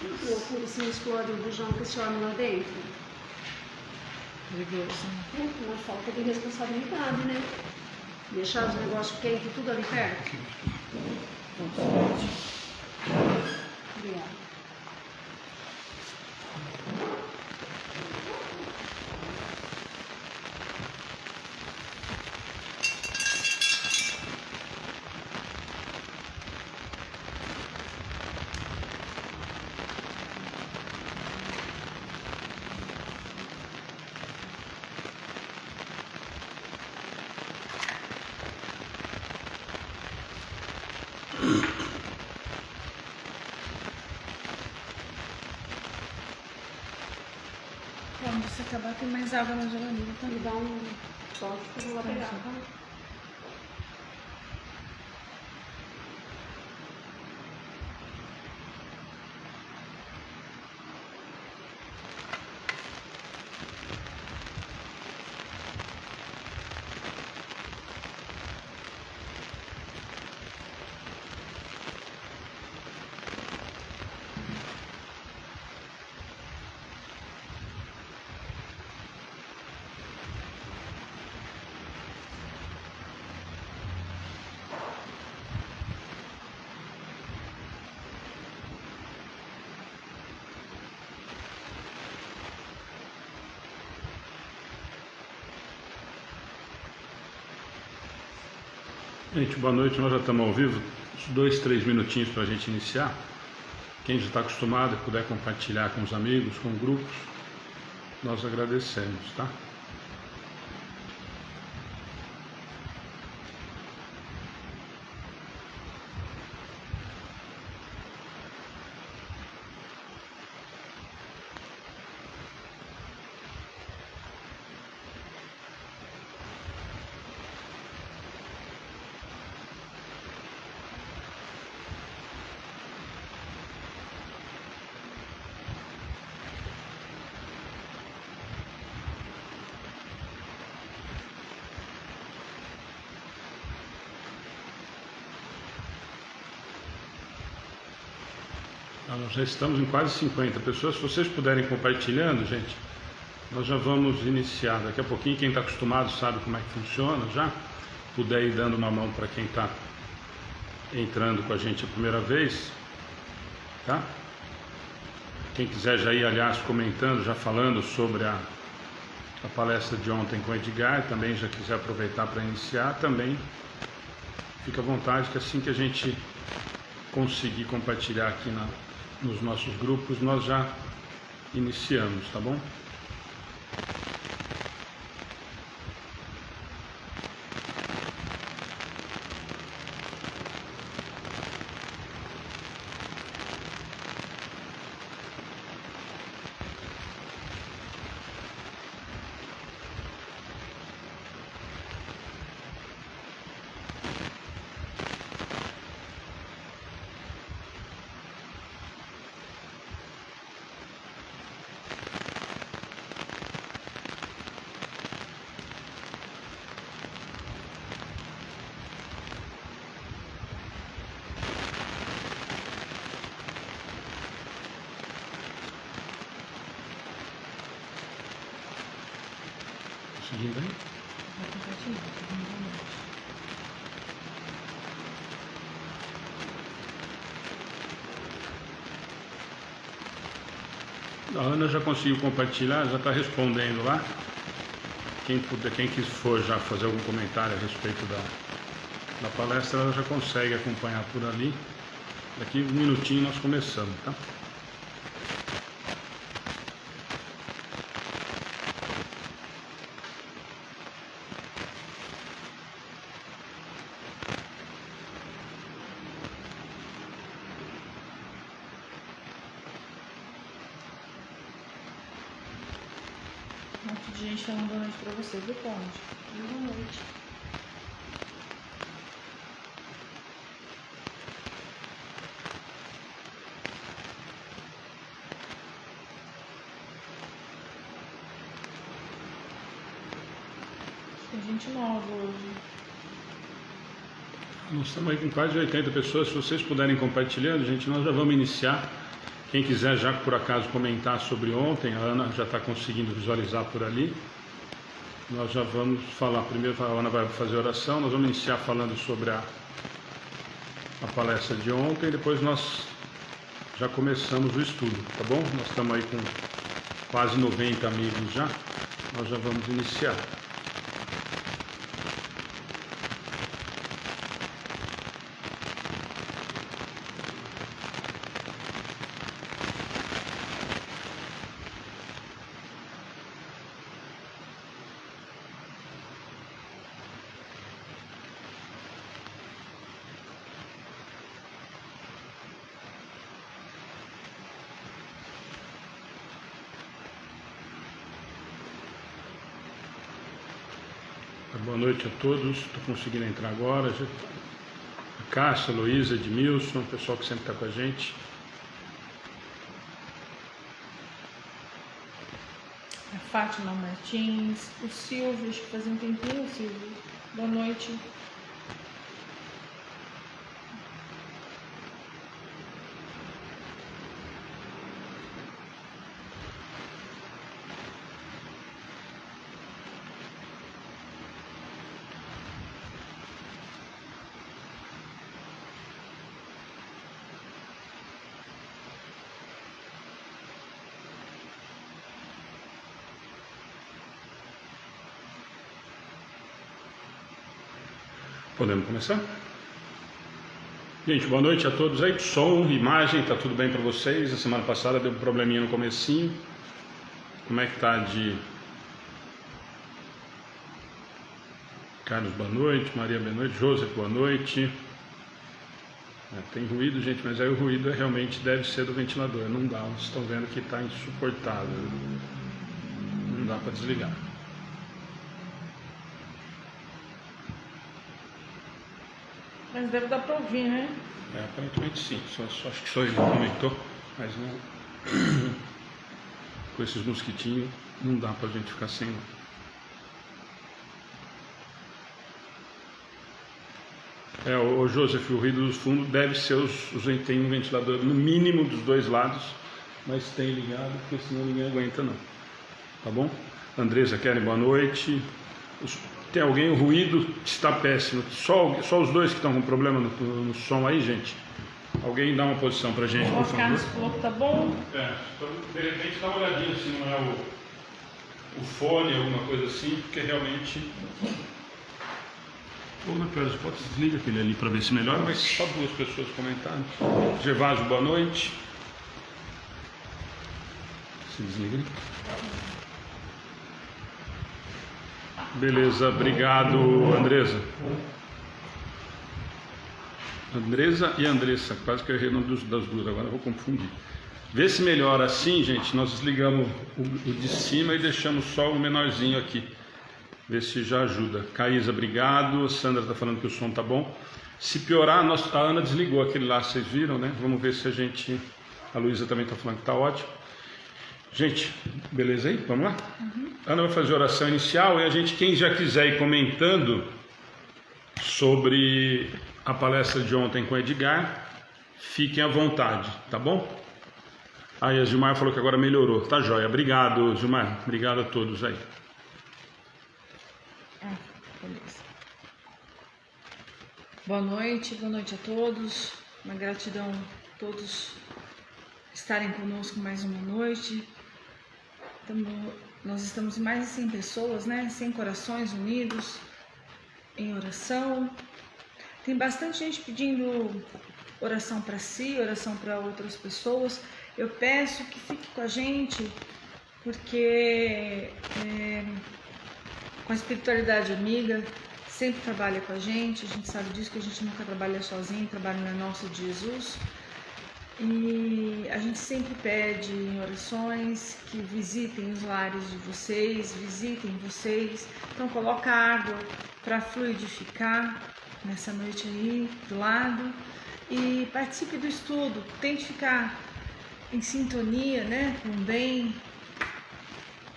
Que loucura, se não explode o bujão com esse homem lá dentro. Perigoso. Uma falta de responsabilidade, né? Deixar os negócios quentes tudo ali perto. Obrigada. Quando você acabar, tem mais água na geladeira, tá? Me dá um toque que eu vou lá pegar, tá? Gente, boa noite, nós já estamos ao vivo, 2, 3 minutinhos para a gente iniciar. Quem já está acostumado e puder compartilhar com os amigos, com grupos, nós agradecemos, tá? Nós já estamos em quase 50 pessoas. Se vocês puderem compartilhando, gente, nós já vamos iniciar. Daqui a pouquinho, quem está acostumado sabe como é que funciona já. Puder ir dando uma mão para quem está entrando com a gente a primeira vez, tá? Quem quiser já ir, aliás, comentando, já falando sobre a palestra de ontem com o Edgar, também já quiser aproveitar para iniciar, também fica à vontade, que assim que a gente conseguir compartilhar aqui nos nossos grupos, nós já iniciamos, tá bom? Conseguindo aí? A Ana já conseguiu compartilhar, já está respondendo lá. Quem for já fazer algum comentário a respeito da palestra, ela já consegue acompanhar por ali. Daqui um minutinho nós começamos, tá? Um monte de gente falando boa noite pra você, viu, Conde? Boa noite. Tem gente nova hoje. Nós estamos aí com quase 80 pessoas. Se vocês puderem compartilhando, gente, nós já vamos iniciar. Quem quiser já por acaso comentar sobre ontem, a Ana já está conseguindo visualizar por ali. Nós já vamos falar, primeiro a Ana vai fazer a oração, nós vamos iniciar falando sobre a palestra de ontem, depois nós já começamos o estudo, tá bom? Nós estamos aí com quase 90 amigos já, nós já vamos iniciar. Boa noite a todos, estou conseguindo entrar agora. A Cássia, a Luísa, Edmilson, o pessoal que sempre está com a gente. A Fátima Martins, o Silvio, acho que faz um tempinho, Silvio. Boa noite. Podemos começar? Gente, boa noite a todos aí. Som, imagem, tá tudo bem para vocês? A semana passada deu um probleminha no comecinho. Como é que tá de... Carlos, boa noite. Maria, boa noite. Joseph, boa noite. Tem ruído, gente, mas aí o ruído realmente deve ser do ventilador. Não dá, vocês estão vendo que está insuportável. Não dá para desligar. Mas deve dar para ouvir, né? Aparentemente sim, acho que só ele comentou, mas não, com esses mosquitinhos não dá pra gente ficar sem. O Joseph, o ruído do fundo deve ser tem um ventilador no mínimo dos dois lados, mas tem ligado, porque senão ninguém aguenta não. Tá bom? Andresa, Kelly, boa noite. Tem alguém, o ruído está péssimo. Só os dois que estão com problema no som aí, gente. Alguém dá uma posição pra gente, por favor. O Carlos falou que tá bom. Então, de repente dá uma olhadinha se não é o fone, alguma coisa assim, porque realmente... Ou na pior das hipóteses, desliga aquele ali para ver se melhora, mas só duas pessoas comentaram. Gervásio, boa noite. Se desliga. Beleza, obrigado, Andresa. Andresa e Andressa, quase que eu errei o nome das duas, agora eu vou confundir. Vê se melhora assim, gente. Nós desligamos o de cima e deixamos só o menorzinho aqui. Vê se já ajuda. Caísa, obrigado. A Sandra está falando que o som tá bom. Se piorar, a Ana desligou aquele lá, vocês viram, né? Vamos ver se a gente... A Luísa também está falando que tá ótimo. Gente, beleza aí? Vamos lá? Ana vai fazer a oração inicial e a gente, quem já quiser ir comentando sobre a palestra de ontem com o Edgar, fiquem à vontade, tá bom? Aí a Gilmar falou que agora melhorou, tá joia. Obrigado, Gilmar. Obrigado a todos aí. Beleza. Boa noite a todos. Uma gratidão a todos estarem conosco mais uma noite. Nós estamos em mais de 100 pessoas, né? 100 corações unidos em oração. Tem bastante gente pedindo oração para si, oração para outras pessoas. Eu peço que fique com a gente, porque com a espiritualidade amiga sempre trabalha com a gente sabe disso, que a gente nunca trabalha sozinho, trabalha na nossa de Jesus. E a gente sempre pede em orações que visitem os lares de vocês, visitem vocês. Então coloca água para fluidificar nessa noite aí do lado e participe do estudo. Tente ficar em sintonia, né, com o bem,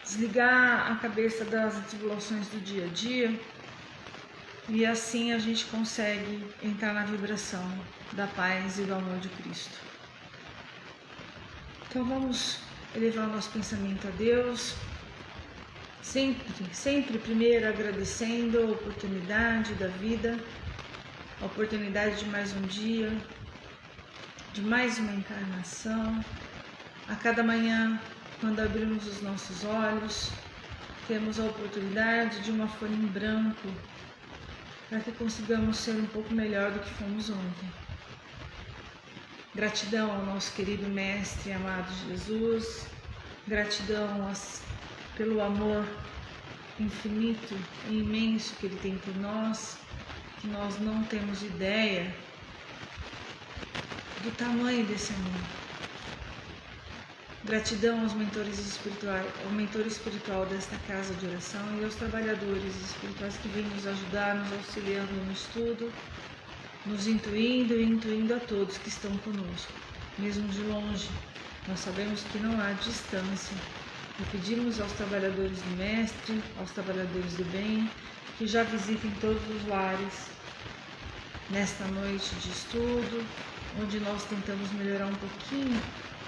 desligar a cabeça das atribulações do dia a dia e assim a gente consegue entrar na vibração da paz e do amor de Cristo. Então vamos elevar o nosso pensamento a Deus, sempre primeiro agradecendo a oportunidade da vida, a oportunidade de mais um dia, de mais uma encarnação. A cada manhã, quando abrimos os nossos olhos, temos a oportunidade de uma folha em branco, para que consigamos ser um pouco melhor do que fomos ontem. Gratidão ao nosso querido Mestre amado Jesus, gratidão pelo amor infinito e imenso que Ele tem por nós, que nós não temos ideia do tamanho desse amor. Gratidão aos mentores espirituais, ao mentor espiritual desta casa de oração e aos trabalhadores espirituais que vêm nos ajudar, nos auxiliando no estudo, nos intuindo e intuindo a todos que estão conosco, mesmo de longe. Nós sabemos que não há distância e pedimos aos trabalhadores do Mestre, aos trabalhadores do bem, que já visitem todos os lares nesta noite de estudo, onde nós tentamos melhorar um pouquinho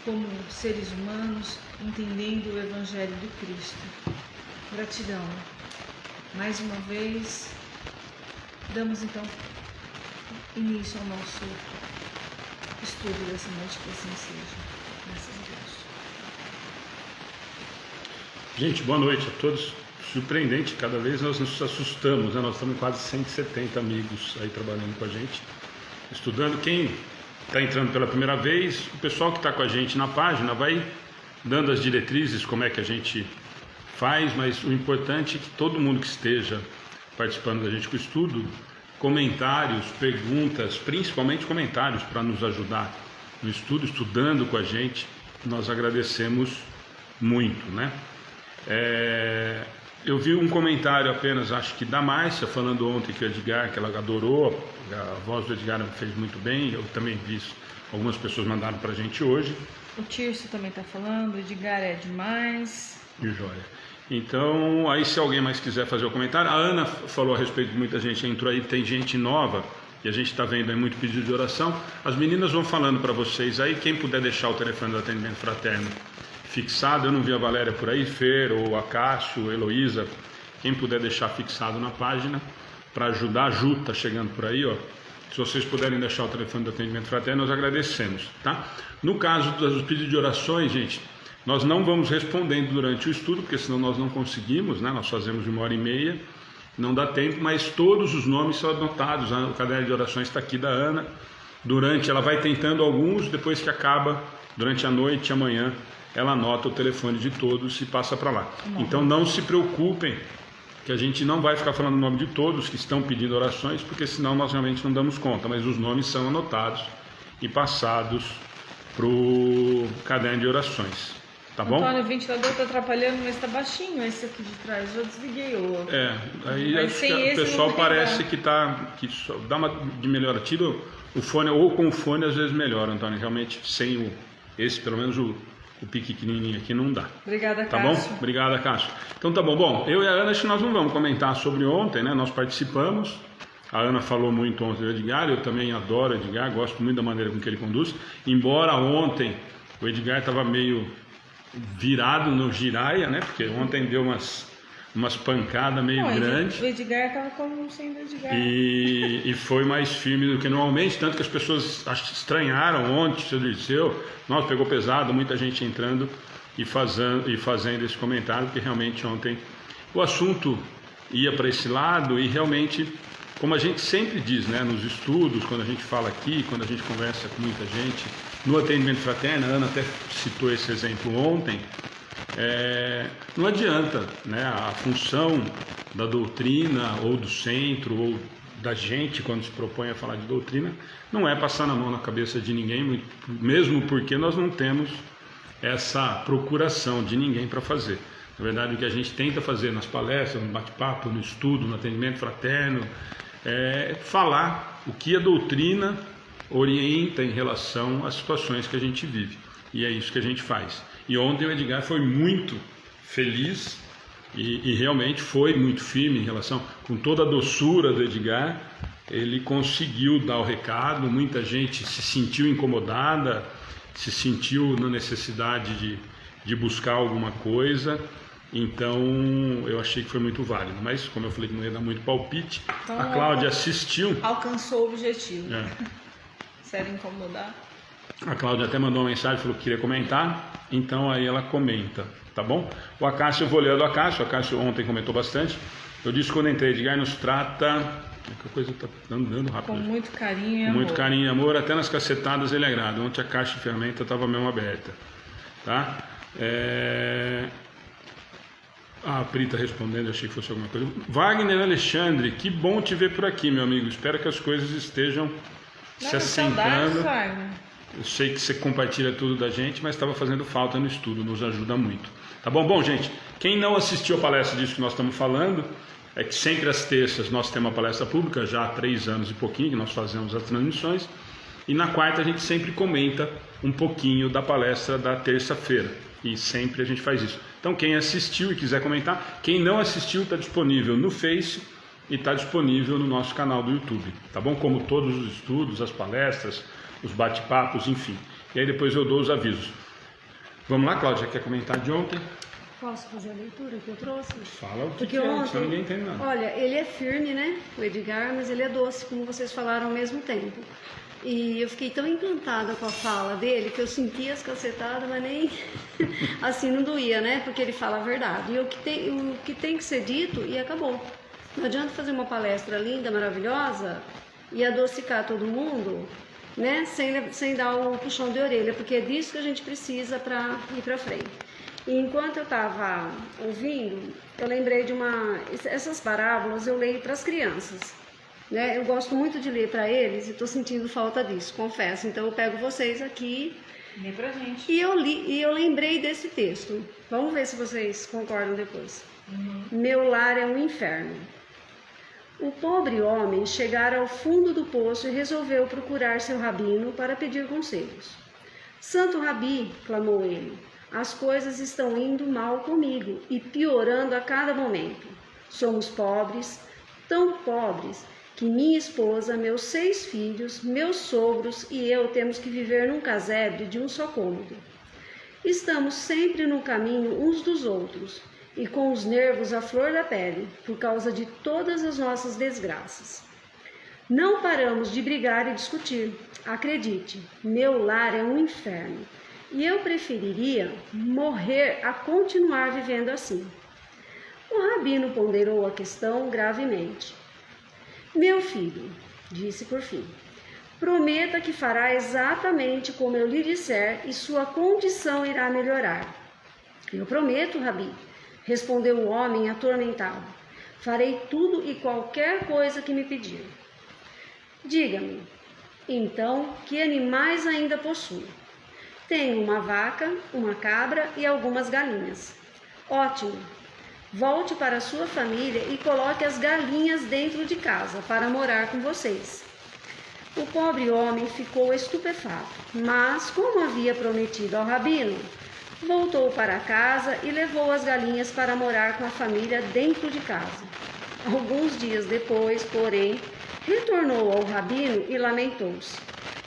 como seres humanos, entendendo o Evangelho do Cristo. Gratidão. Mais uma vez, damos então início ao nosso estudo dessa noite, que assim seja. Graças a Deus. Gente, boa noite a todos. Surpreendente, cada vez nós nos assustamos, né? Nós estamos com quase 170 amigos aí trabalhando com a gente, estudando. Quem está entrando pela primeira vez, o pessoal que está com a gente na página vai dando as diretrizes, como é que a gente faz, mas o importante é que todo mundo que esteja participando da gente com o estudo, comentários, perguntas, principalmente comentários para nos ajudar no estudo, estudando com a gente, nós agradecemos muito, né? Eu vi um comentário apenas, acho que da Márcia, falando ontem que o Edgar, que ela adorou, a voz do Edgar fez muito bem, eu também vi isso, algumas pessoas mandaram pra gente hoje. O Tirso também está falando, o Edgar é demais. E o Jóia. Então, aí se alguém mais quiser fazer o comentário, a Ana falou a respeito de muita gente, entrou aí, tem gente nova, e a gente está vendo aí muito pedido de oração. As meninas vão falando para vocês aí, quem puder deixar o telefone do atendimento fraterno fixado, eu não vi a Valéria por aí, Fer, ou a Cássio, Heloísa, quem puder deixar fixado na página para ajudar, a Ju está chegando por aí, ó. Se vocês puderem deixar o telefone do atendimento fraterno, nós agradecemos, tá? No caso dos pedidos de orações, gente, nós não vamos respondendo durante o estudo, porque senão nós não conseguimos, né? Nós fazemos de 1h30, não dá tempo, mas todos os nomes são anotados, o caderno de orações está aqui da Ana, ela vai tentando alguns, depois que acaba, durante a noite, amanhã, ela anota o telefone de todos e passa para lá. Então não se preocupem, que a gente não vai ficar falando o nome de todos que estão pedindo orações, porque senão nós realmente não damos conta, mas os nomes são anotados e passados para o caderno de orações, tá bom? Antônio, o ventilador está atrapalhando, mas está baixinho esse aqui de trás, eu desliguei o outro. Aí mas acho que o pessoal parece que só dá uma de melhora, tira o fone, ou com o fone às vezes melhora, Antônio, realmente sem esse, pelo menos o pequenininho aqui não dá. Obrigada, tá Cássio. Bom? Obrigada, Cássio. Então tá bom. Bom, eu e a Ana, acho que nós não vamos comentar sobre ontem, né? Nós participamos. A Ana falou muito ontem do Edgar, eu também adoro o Edgar, gosto muito da maneira com que ele conduz. Embora ontem o Edgar estava meio virado no giraia, né? Porque ontem deu umas pancadas meio grandes. O Edgar estava como sendo Edgar. E foi mais firme do que normalmente, tanto que as pessoas estranharam ontem, seu Dirceu, nossa, pegou pesado, muita gente entrando e fazendo esse comentário, porque realmente ontem o assunto ia para esse lado e realmente, como a gente sempre diz, né, nos estudos, quando a gente fala aqui, quando a gente conversa com muita gente, no atendimento fraterno, a Ana até citou esse exemplo ontem, não adianta, né, a função da doutrina ou do centro ou da gente quando se propõe a falar de doutrina não é passar na mão na cabeça de ninguém, mesmo porque nós não temos essa procuração de ninguém para fazer. Na verdade, o que a gente tenta fazer nas palestras, no bate-papo, no estudo, no atendimento fraterno, é falar o que a doutrina orienta em relação às situações que a gente vive. E é isso que a gente faz. E ontem o Edgar foi muito feliz e realmente foi muito firme em relação, com toda a doçura do Edgar, ele conseguiu dar o recado, muita gente se sentiu incomodada, se sentiu na necessidade de buscar alguma coisa. Então eu achei que foi muito válido, mas como eu falei que não ia dar muito palpite, Então, a Cláudia assistiu. Alcançou o objetivo. É. Se ela incomodar. A Cláudia até mandou uma mensagem, falou que queria comentar, então aí ela comenta, tá bom? O Acácio, eu vou ler do Acácio. O Acácio ontem comentou bastante. Eu disse quando entrei, Edgar nos trata, a coisa está andando rápido. Com muito carinho e Com amor. muito carinho e amor, até nas cacetadas ele agrada. Ontem a caixa de ferramenta estava mesmo aberta, tá? A Pri está respondendo, achei que fosse alguma coisa. Wagner Alexandre, que bom te ver por aqui, meu amigo. Espero que as coisas estejam se assentando. Eu sei que você compartilha tudo da gente, mas estava fazendo falta no estudo, nos ajuda muito. Tá bom? Bom, gente, quem não assistiu a palestra disso que nós estamos falando, é que sempre às terças nós temos uma palestra pública, já há 3 anos e pouquinho que nós fazemos as transmissões, e na quarta a gente sempre comenta um pouquinho da palestra da terça-feira, e sempre a gente faz isso. Então quem assistiu e quiser comentar, quem não assistiu está disponível no Face e está disponível no nosso canal do YouTube, tá bom? Como todos os estudos, as palestras, os bate-papos, enfim. E aí depois eu dou os avisos. Vamos lá, Cláudia, quer comentar de ontem? Posso fazer a leitura que eu trouxe? Fala o que Porque é, ontem, senão ninguém entende nada. olha, ele é firme, né, o Edgar, mas ele é doce, como vocês falaram ao mesmo tempo. E eu fiquei tão encantada com a fala dele que eu sentia as cacetadas, mas nem assim não doía, né? Porque ele fala a verdade. E o que tem que ser dito e acabou. Não adianta fazer uma palestra linda, maravilhosa e adocicar todo mundo, né? Sem dar o puxão de orelha, porque é disso que a gente precisa para ir para frente. E enquanto eu estava ouvindo, eu lembrei de essas parábolas eu leio para as crianças. Né? Eu gosto muito de ler para eles e estou sentindo falta disso, confesso. Então eu pego vocês aqui. Lê pra gente. E eu li e eu lembrei desse texto. Vamos ver se vocês concordam depois. Meu lar é um inferno. O pobre homem chegara ao fundo do poço e resolveu procurar seu rabino para pedir conselhos. Santo Rabi, clamou ele, as coisas estão indo mal comigo e piorando a cada momento. Somos pobres, tão pobres, que minha esposa, meus 6 filhos, meus sogros e eu temos que viver num casebre de um só cômodo. Estamos sempre no caminho uns dos outros e com os nervos à flor da pele, por causa de todas as nossas desgraças. Não paramos de brigar e discutir. Acredite, meu lar é um inferno e eu preferiria morrer a continuar vivendo assim. O rabino ponderou a questão gravemente. Meu filho, disse por fim, prometa que fará exatamente como eu lhe disser e sua condição irá melhorar. Eu prometo, Rabi, respondeu o homem atormentado. Farei tudo e qualquer coisa que me pedir. Diga-me, então, que animais ainda possui? Tenho uma vaca, uma cabra e algumas galinhas. Ótimo! Volte para sua família e coloque as galinhas dentro de casa para morar com vocês. O pobre homem ficou estupefato, mas, como havia prometido ao rabino, voltou para casa e levou as galinhas para morar com a família dentro de casa. Alguns dias depois, porém, retornou ao rabino e lamentou-se.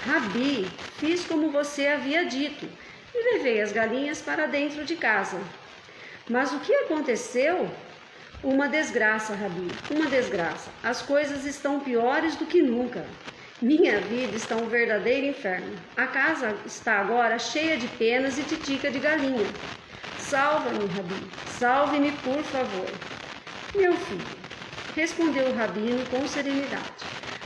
Rabi, fiz como você havia dito e levei as galinhas para dentro de casa. Mas o que aconteceu? Uma desgraça, Rabi, uma desgraça. As coisas estão piores do que nunca. Minha vida está um verdadeiro inferno. A casa está agora cheia de penas e titica de galinha. Salva-me, Rabi, salve-me, por favor. Meu filho, respondeu o rabino com serenidade.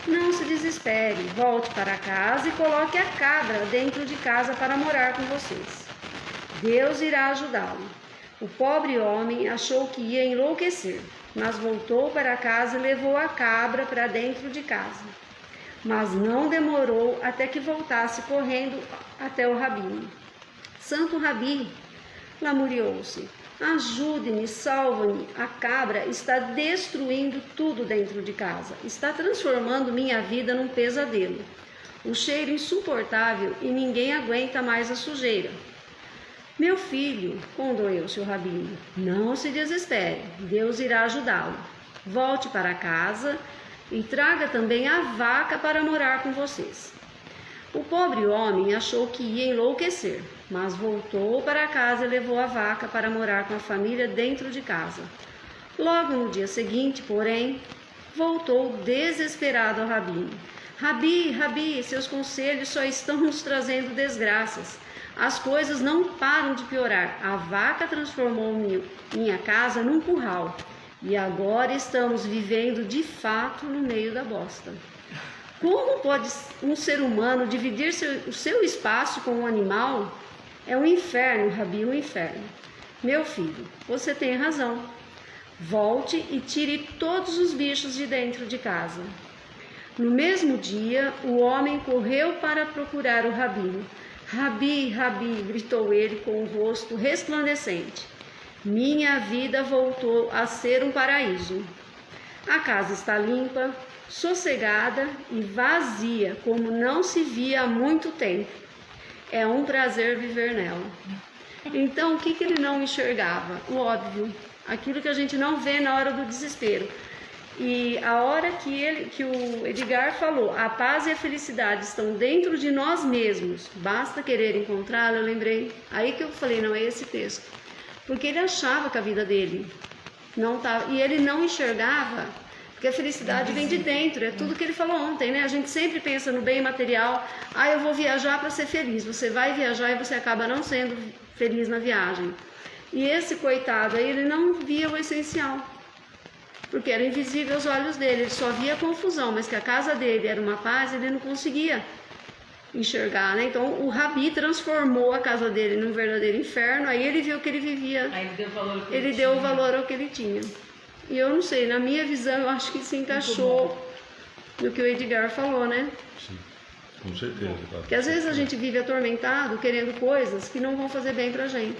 Não se desespere, volte para casa e coloque a cabra dentro de casa para morar com vocês. Deus irá ajudá-lo. O pobre homem achou que ia enlouquecer, mas voltou para casa e levou a cabra para dentro de casa. Mas não demorou até que voltasse correndo até o rabino. Santo Rabi, lamuriou-se, ajude-me, salve-me, a cabra está destruindo tudo dentro de casa, está transformando minha vida num pesadelo. O cheiro insuportável e ninguém aguenta mais a sujeira. Meu filho, condoeu-se o rabino, não se desespere, Deus irá ajudá-lo. Volte para casa e traga também a vaca para morar com vocês. O pobre homem achou que ia enlouquecer, mas voltou para casa e levou a vaca para morar com a família dentro de casa. Logo no dia seguinte, porém, voltou desesperado ao rabino. Rabi, Rabi, seus conselhos só estão nos trazendo desgraças. As coisas não param de piorar. A vaca transformou minha casa num curral. E agora estamos vivendo de fato no meio da bosta. Como pode um ser humano dividir o seu espaço com um animal? É um inferno, Rabi, um inferno. Meu filho, você tem razão. Volte e tire todos os bichos de dentro de casa. No mesmo dia, o homem correu para procurar o rabino. Rabi, Rabi, gritou ele com o rosto resplandecente. Minha vida voltou a ser um paraíso. A casa está limpa, sossegada e vazia, como não se via há muito tempo. É um prazer viver nela. Então, o que ele não enxergava? O óbvio, aquilo que a gente não vê na hora do desespero. E a hora que o Edgar falou, a paz e a felicidade estão dentro de nós mesmos, basta querer encontrá-la, eu lembrei. Aí que eu falei, não é esse texto. Porque ele achava que a vida dele não estava, e ele não enxergava, porque a felicidade vem de dentro, é tudo que ele falou ontem, né? A gente sempre pensa no bem material, eu vou viajar para ser feliz. Você vai viajar e você acaba não sendo feliz na viagem. E esse coitado aí, ele não via o essencial, porque era invisível aos olhos dele, ele só via confusão, mas que a casa dele era uma paz, ele não conseguia enxergar, né? Então o Rabi transformou a casa dele num verdadeiro inferno, aí ele viu que ele vivia, Aí ele deu valor ao que ele ele deu tinha. valor ao que ele tinha. E eu não sei, na minha visão, eu acho que se encaixou no que o Edgar falou, né? Sim, com certeza. Porque às vezes a gente vive atormentado, querendo coisas que não vão fazer bem pra gente.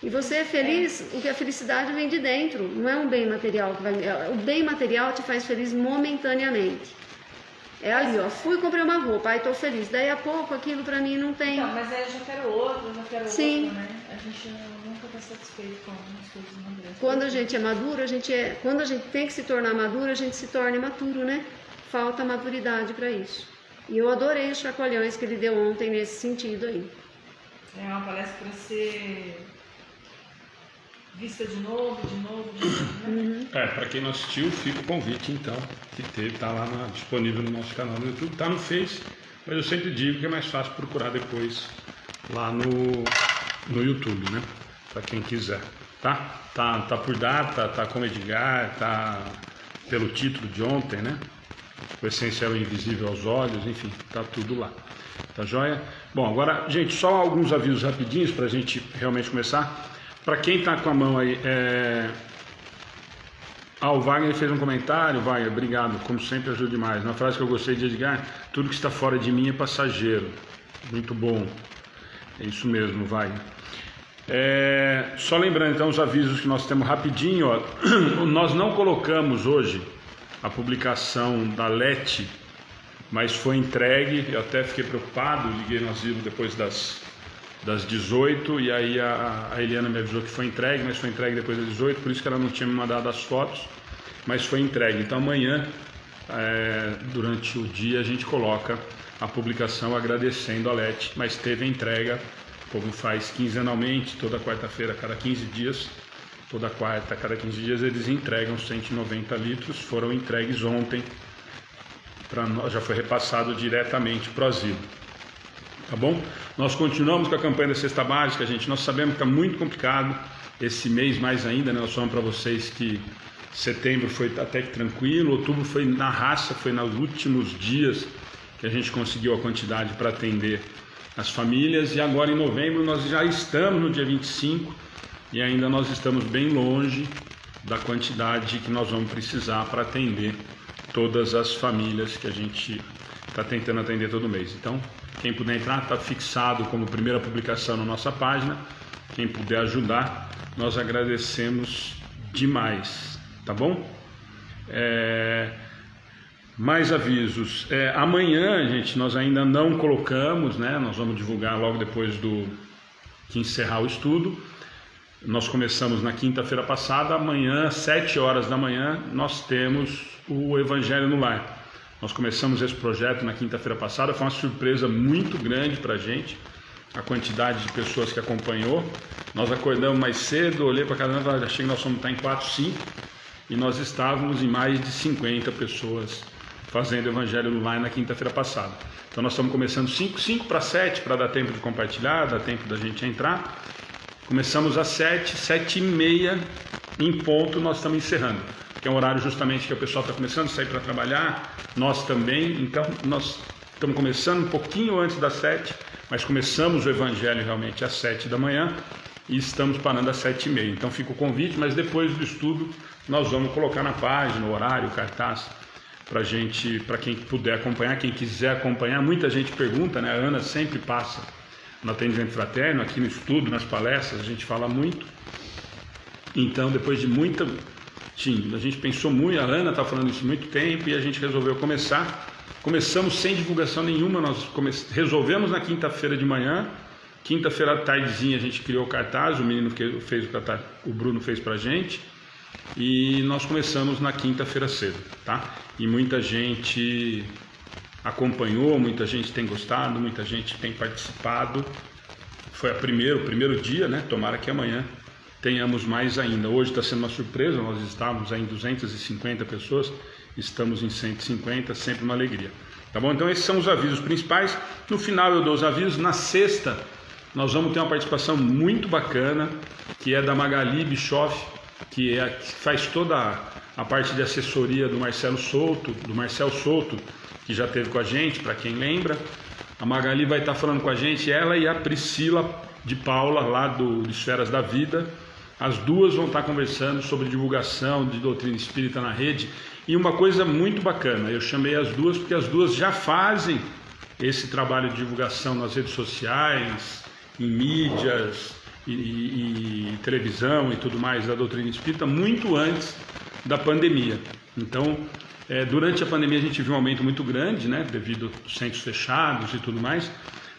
E você é feliz, o que a felicidade vem de dentro, não é um bem material que vai. O bem material te faz feliz momentaneamente. É ali, ó, fui e comprei uma roupa, aí tô feliz. Daí a pouco aquilo pra mim não tem. Então, mas aí eu já quero outro, Sim. outro, né? A gente nunca está satisfeito com as coisas materiais. Quando a gente é maduro, quando a gente tem que se tornar maduro, a gente se torna imaturo, né? Falta maturidade para isso. E eu adorei os chacoalhões que ele deu ontem nesse sentido aí. É uma palestra para ser vista de novo, né? Para quem não assistiu, fica o convite então, que tá lá disponível no nosso canal no YouTube, tá no Face, mas eu sempre digo que é mais fácil procurar depois lá no YouTube, né? Para quem quiser, tá? Tá por data, tá com Edgar, tá pelo título de ontem, né? O essencial é invisível aos olhos, enfim, tá tudo lá. Tá joia? Bom, agora, gente, só alguns avisos rapidinhos para a gente realmente começar. Para quem está com a mão aí, o Wagner fez um comentário. Wagner, obrigado, como sempre ajuda demais. Uma frase que eu gostei de Edgar: tudo que está fora de mim é passageiro. Muito bom, é isso mesmo, Wagner. Só lembrando então os avisos que nós temos rapidinho, ó. Nós não colocamos hoje a publicação da LET, mas foi entregue. Eu até fiquei preocupado, liguei no asilo depois das 18, e aí a Eliana me avisou que foi entregue, mas foi entregue depois das 18, por isso que ela não tinha me mandado as fotos, mas foi entregue. Então amanhã, durante o dia, a gente coloca a publicação agradecendo a LET, mas teve a entrega. O povo faz quinzenalmente, toda quarta-feira, a cada 15 dias, toda quarta, a cada 15 dias, eles entregam 190 litros, foram entregues ontem, já foi repassado diretamente para o asilo. Tá bom? Nós continuamos com a campanha da cesta básica, gente. Nós sabemos que está muito complicado esse mês, mais ainda, né? Nós falamos para vocês que setembro foi até que tranquilo, outubro foi na raça, foi nos últimos dias que a gente conseguiu a quantidade para atender as famílias, e agora em novembro nós já estamos no dia 25 e ainda nós estamos bem longe da quantidade que nós vamos precisar para atender todas as famílias que a gente está tentando atender todo mês. Então, quem puder entrar, está fixado como primeira publicação na nossa página. Quem puder ajudar, nós agradecemos demais, tá bom? Mais avisos. Amanhã, gente, nós ainda não colocamos, né? Nós vamos divulgar logo depois que encerrar o estudo. Nós começamos na quinta-feira passada. Amanhã, 7 horas da manhã, nós temos o Evangelho no Lar. Nós começamos esse projeto na quinta-feira passada, foi uma surpresa muito grande para a gente, a quantidade de pessoas que acompanhou. Nós acordamos mais cedo, olhei para cada um, achei que nós vamos estar em 4, 5, e nós estávamos em mais de 50 pessoas fazendo Evangelho online na quinta-feira passada. Então nós estamos começando 5 para 7, para dar tempo de compartilhar, dar tempo da gente entrar. Começamos às 7, 7h30 em ponto nós estamos encerrando, que é um horário justamente que o pessoal está começando a sair para trabalhar, nós também. Então nós estamos começando um pouquinho antes das 7, mas começamos o Evangelho realmente às 7 da manhã e estamos parando às 7h30. Então fica o convite, mas depois do estudo nós vamos colocar na página o horário, o cartaz, para quem puder acompanhar, quem quiser acompanhar. Muita gente pergunta, né? A Ana sempre passa no atendimento fraterno, aqui no estudo, nas palestras, a gente fala muito. Então, depois de muita... Sim, a gente pensou muito, a Ana está falando isso há muito tempo, e a gente resolveu começar. Começamos sem divulgação nenhuma, nós resolvemos na quinta-feira de manhã. Quinta-feira à tardezinha a gente criou o cartaz, o menino fez o cartaz, o Bruno fez para a gente. E nós começamos na quinta-feira cedo, tá? E muita gente acompanhou, muita gente tem gostado, muita gente tem participado. Foi o primeiro dia, né? Tomara que amanhã tenhamos mais ainda. Hoje está sendo uma surpresa, nós estávamos em 250 pessoas, estamos em 150, sempre uma alegria. Tá bom? Então esses são os avisos principais. No final eu dou os avisos. Na sexta nós vamos ter uma participação muito bacana, que é da Magali Bischoff, que faz toda a parte de assessoria do Marcel Souto, que já esteve com a gente, para quem lembra. A Magali vai estar falando com a gente, ela e a Priscila de Paula, lá do Esferas da Vida. As duas vão estar conversando sobre divulgação de doutrina espírita na rede. E uma coisa muito bacana, eu chamei as duas porque as duas já fazem esse trabalho de divulgação nas redes sociais, em mídias e televisão e tudo mais da doutrina espírita muito antes da pandemia. Então, durante a pandemia a gente viu um aumento muito grande, né, devido aos centros fechados e tudo mais,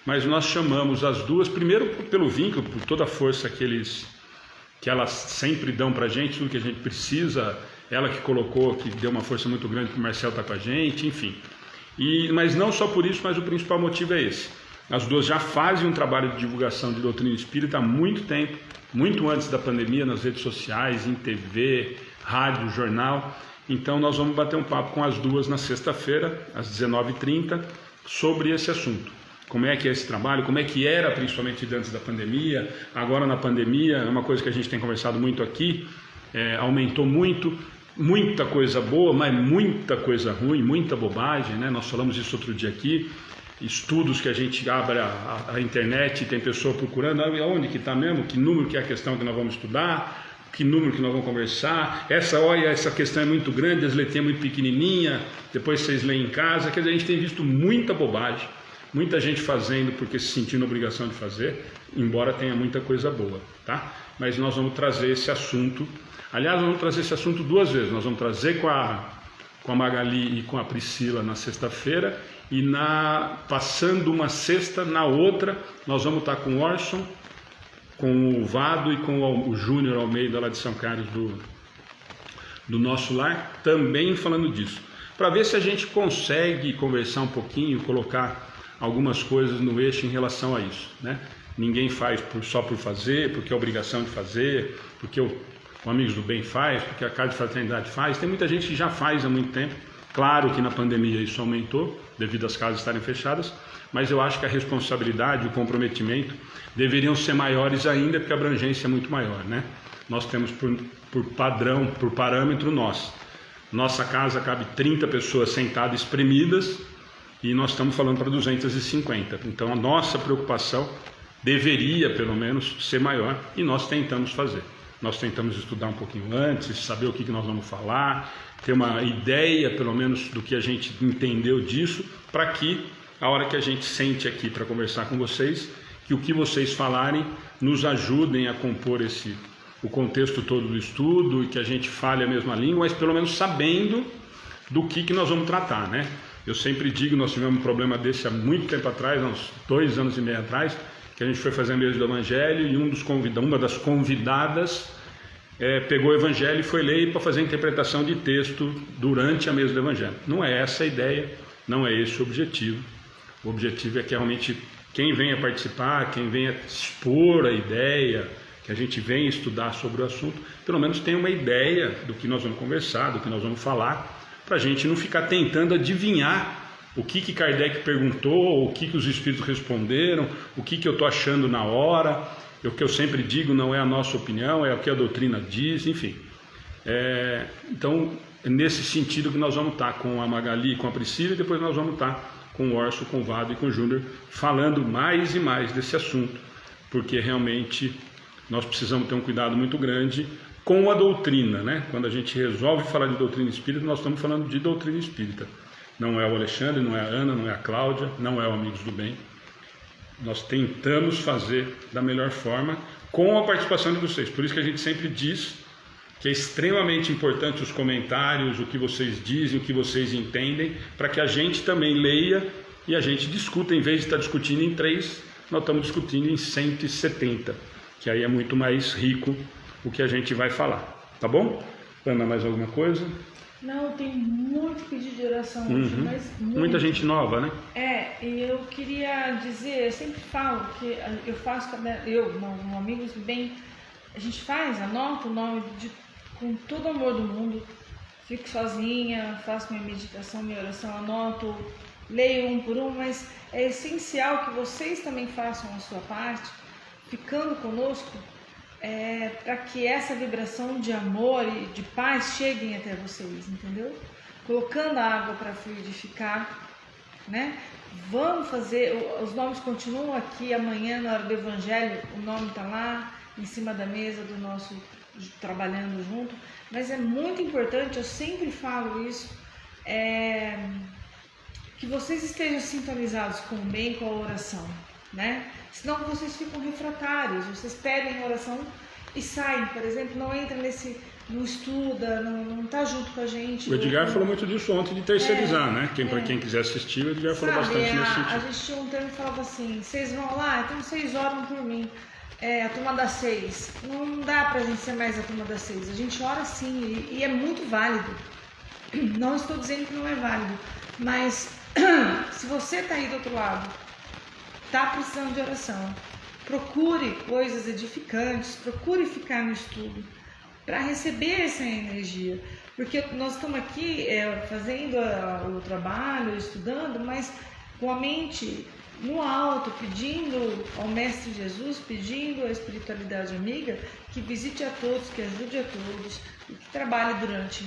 mas nós chamamos as duas, primeiro pelo vínculo, por toda a força que elas sempre dão para a gente, tudo que a gente precisa, ela que colocou, que deu uma força muito grande para o Marcel estar com a gente, enfim. Mas não só por isso, mas o principal motivo é esse. As duas já fazem um trabalho de divulgação de doutrina espírita há muito tempo, muito antes da pandemia, nas redes sociais, em TV, rádio, jornal. Então nós vamos bater um papo com as duas na sexta-feira, às 19h30, sobre esse assunto. Como é que é esse trabalho, como é que era principalmente antes da pandemia, agora na pandemia, é uma coisa que a gente tem conversado muito aqui, aumentou muito, muita coisa boa, mas muita coisa ruim, muita bobagem, né? Nós falamos isso outro dia aqui. Estudos que a gente abre a internet e tem pessoa procurando, onde que está mesmo, que número que é a questão que nós vamos estudar, que número que nós vamos conversar, essa questão é muito grande, as letrinhas muito pequenininha, depois vocês leem em casa. Quer dizer, a gente tem visto muita bobagem, muita gente fazendo porque se sentindo obrigação de fazer, embora tenha muita coisa boa, tá? Mas nós vamos trazer esse assunto, aliás, nós vamos trazer esse assunto duas vezes, nós vamos trazer com a Magali e com a Priscila na sexta-feira, e passando uma sexta, na outra nós vamos estar com o Orson, com o Vado e com o Júnior Almeida lá de São Carlos do Nosso Lar, também falando disso, para ver se a gente consegue conversar um pouquinho, colocar algumas coisas no eixo em relação a isso, né? Ninguém faz só por fazer, porque é obrigação de fazer, porque o Amigos do Bem faz, porque a Casa de Fraternidade faz. Tem muita gente que já faz há muito tempo. Claro que na pandemia isso aumentou, devido às casas estarem fechadas, mas eu acho que a responsabilidade e o comprometimento deveriam ser maiores ainda, porque a abrangência é muito maior, né? Nós temos por padrão, por parâmetro nossa casa cabe 30 pessoas sentadas, espremidas, e nós estamos falando para 250. Então a nossa preocupação deveria pelo menos ser maior, e nós tentamos fazer. Nós tentamos estudar um pouquinho antes, saber o que nós vamos falar, ter uma ideia, pelo menos, do que a gente entendeu disso, para que, a hora que a gente sente aqui para conversar com vocês, que o que vocês falarem nos ajudem a compor o contexto todo do estudo, e que a gente fale a mesma língua, mas pelo menos sabendo do que nós vamos tratar, né? Eu sempre digo, nós tivemos um problema desse há muito tempo atrás, uns 2 anos e meio atrás, que a gente foi fazer a mesa do Evangelho, e uma das convidadas pegou o Evangelho e foi ler para fazer a interpretação de texto durante a mesa do Evangelho. Não é essa a ideia, não é esse o objetivo. O objetivo é que realmente quem venha participar, quem venha expor a ideia, que a gente venha estudar sobre o assunto, pelo menos tenha uma ideia do que nós vamos conversar, do que nós vamos falar, para a gente não ficar tentando adivinhar o que Kardec perguntou, o que os Espíritos responderam, o que eu estou achando na hora. O que eu sempre digo não é a nossa opinião, é o que a doutrina diz, enfim. Então, é nesse sentido que nós vamos estar com a Magali e com a Priscila, e depois nós vamos estar com o Orso, com o Vado e com o Júnior, falando mais e mais desse assunto, porque realmente nós precisamos ter um cuidado muito grande com a doutrina, né? Quando a gente resolve falar de doutrina espírita, nós estamos falando de doutrina espírita. Não é o Alexandre, não é a Ana, não é a Cláudia, não é o Amigos do Bem. Nós tentamos fazer da melhor forma com a participação de vocês. Por isso que a gente sempre diz que é extremamente importante os comentários, o que vocês dizem, o que vocês entendem, para que a gente também leia e a gente discuta. Em vez de estar discutindo em 3, nós estamos discutindo em 170, que aí é muito mais rico o que a gente vai falar. Tá bom? Ana, mais alguma coisa? Não, tem muito pedido de oração hoje, mas muita gente nova, né? E eu queria dizer, eu sempre falo que eu faço, um Amigos do Bem, a gente anota o nome com todo o amor do mundo, fico sozinha, faço minha meditação, minha oração, anoto, leio um por um, mas é essencial que vocês também façam a sua parte, ficando conosco, para que essa vibração de amor e de paz cheguem até vocês, entendeu? Colocando a água para fluidificar, né? Vamos fazer, os nomes continuam aqui amanhã na hora do Evangelho, o nome está lá em cima da mesa do nosso, trabalhando junto, mas é muito importante, eu sempre falo isso, que vocês estejam sintonizados com o bem, com a oração, né? Senão vocês ficam refratários, vocês pedem oração e saem, por exemplo, não entra não estuda, não está junto com a gente. O Edgar falou muito disso ontem, de terceirizar, né? Para quem quiser assistir, o Edgar falou bastante nesse sentido. A gente tinha um termo que falava assim, vocês vão lá, então vocês oram por mim. A turma das 6. Não dá pra gente ser mais a turma das 6. A gente ora sim, e é muito válido. Não estou dizendo que não é válido, mas se você está aí do outro lado, está precisando de oração, procure coisas edificantes, procure ficar no estudo para receber essa energia, porque nós estamos aqui fazendo o trabalho, estudando, mas com a mente no alto, pedindo ao Mestre Jesus, pedindo à espiritualidade amiga que visite a todos, que ajude a todos e que trabalhe durante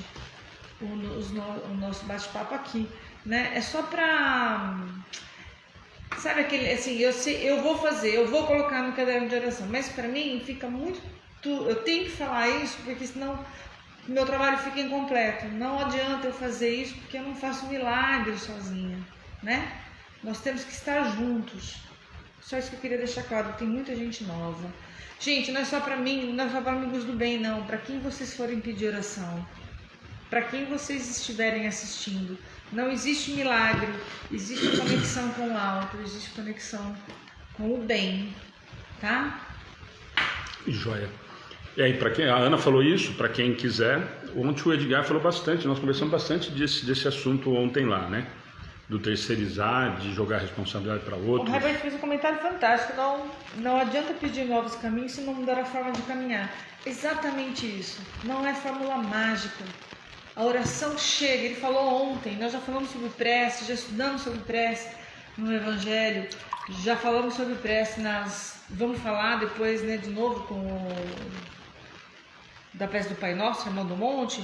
o nosso bate-papo aqui, né? É só para, sabe, aquele assim, eu vou colocar no caderno de oração, mas para mim fica muito, eu tenho que falar isso porque senão meu trabalho fica incompleto. Não adianta eu fazer isso porque eu não faço milagre sozinha, né? Nós temos que estar juntos. Só isso que eu queria deixar claro. Tem muita gente nova. Gente, não é só para mim, não é só para Amigos do Bem, não. Para quem vocês forem pedir oração, para quem vocês estiverem assistindo, não existe milagre. Existe conexão com o alto, existe conexão com o bem, tá? Joia. E aí, para quem a Ana falou isso, para quem quiser, ontem o Edgar falou bastante. Nós conversamos bastante desse assunto ontem lá, né? Do terceirizar, de jogar a responsabilidade para outro. O Herbert fez um comentário fantástico. Não adianta pedir novos caminhos se não mudar a forma de caminhar. Exatamente isso. Não é fórmula mágica. A oração chega. Ele falou ontem. Nós já falamos sobre prece, já estudamos sobre prece no Evangelho. Já falamos sobre prece Vamos falar depois, né, de novo da prece do Pai Nosso, Sermão do Monte.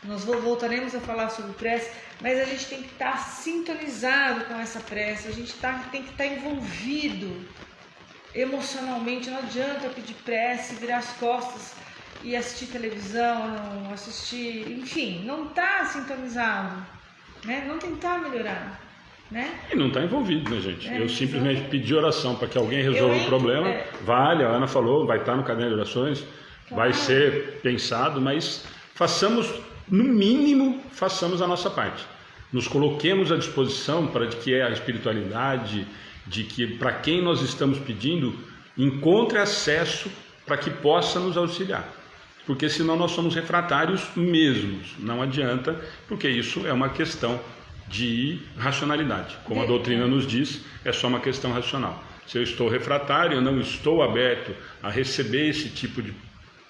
Nós voltaremos a falar sobre prece, mas a gente tem que estar sintonizado com essa prece, a gente tem que estar envolvido emocionalmente. Não adianta pedir prece, virar as costas e assistir televisão, enfim, não está sintonizado, né? Não tentar melhorar, né? E não está envolvido, né, gente? Eu simplesmente pedi oração para que alguém resolva o problema. Vale, a Ana falou, vai estar no caderno de orações, vai ser pensado, mas façamos, no mínimo, façamos a nossa parte. Nos coloquemos à disposição para que a espiritualidade, de que para quem nós estamos pedindo, encontre acesso para que possa nos auxiliar. porque senão nós somos refratários mesmos. Não adianta, porque isso é uma questão de racionalidade. Como a doutrina nos diz, é só uma questão racional. Se eu estou refratário, eu não estou aberto a receber esse tipo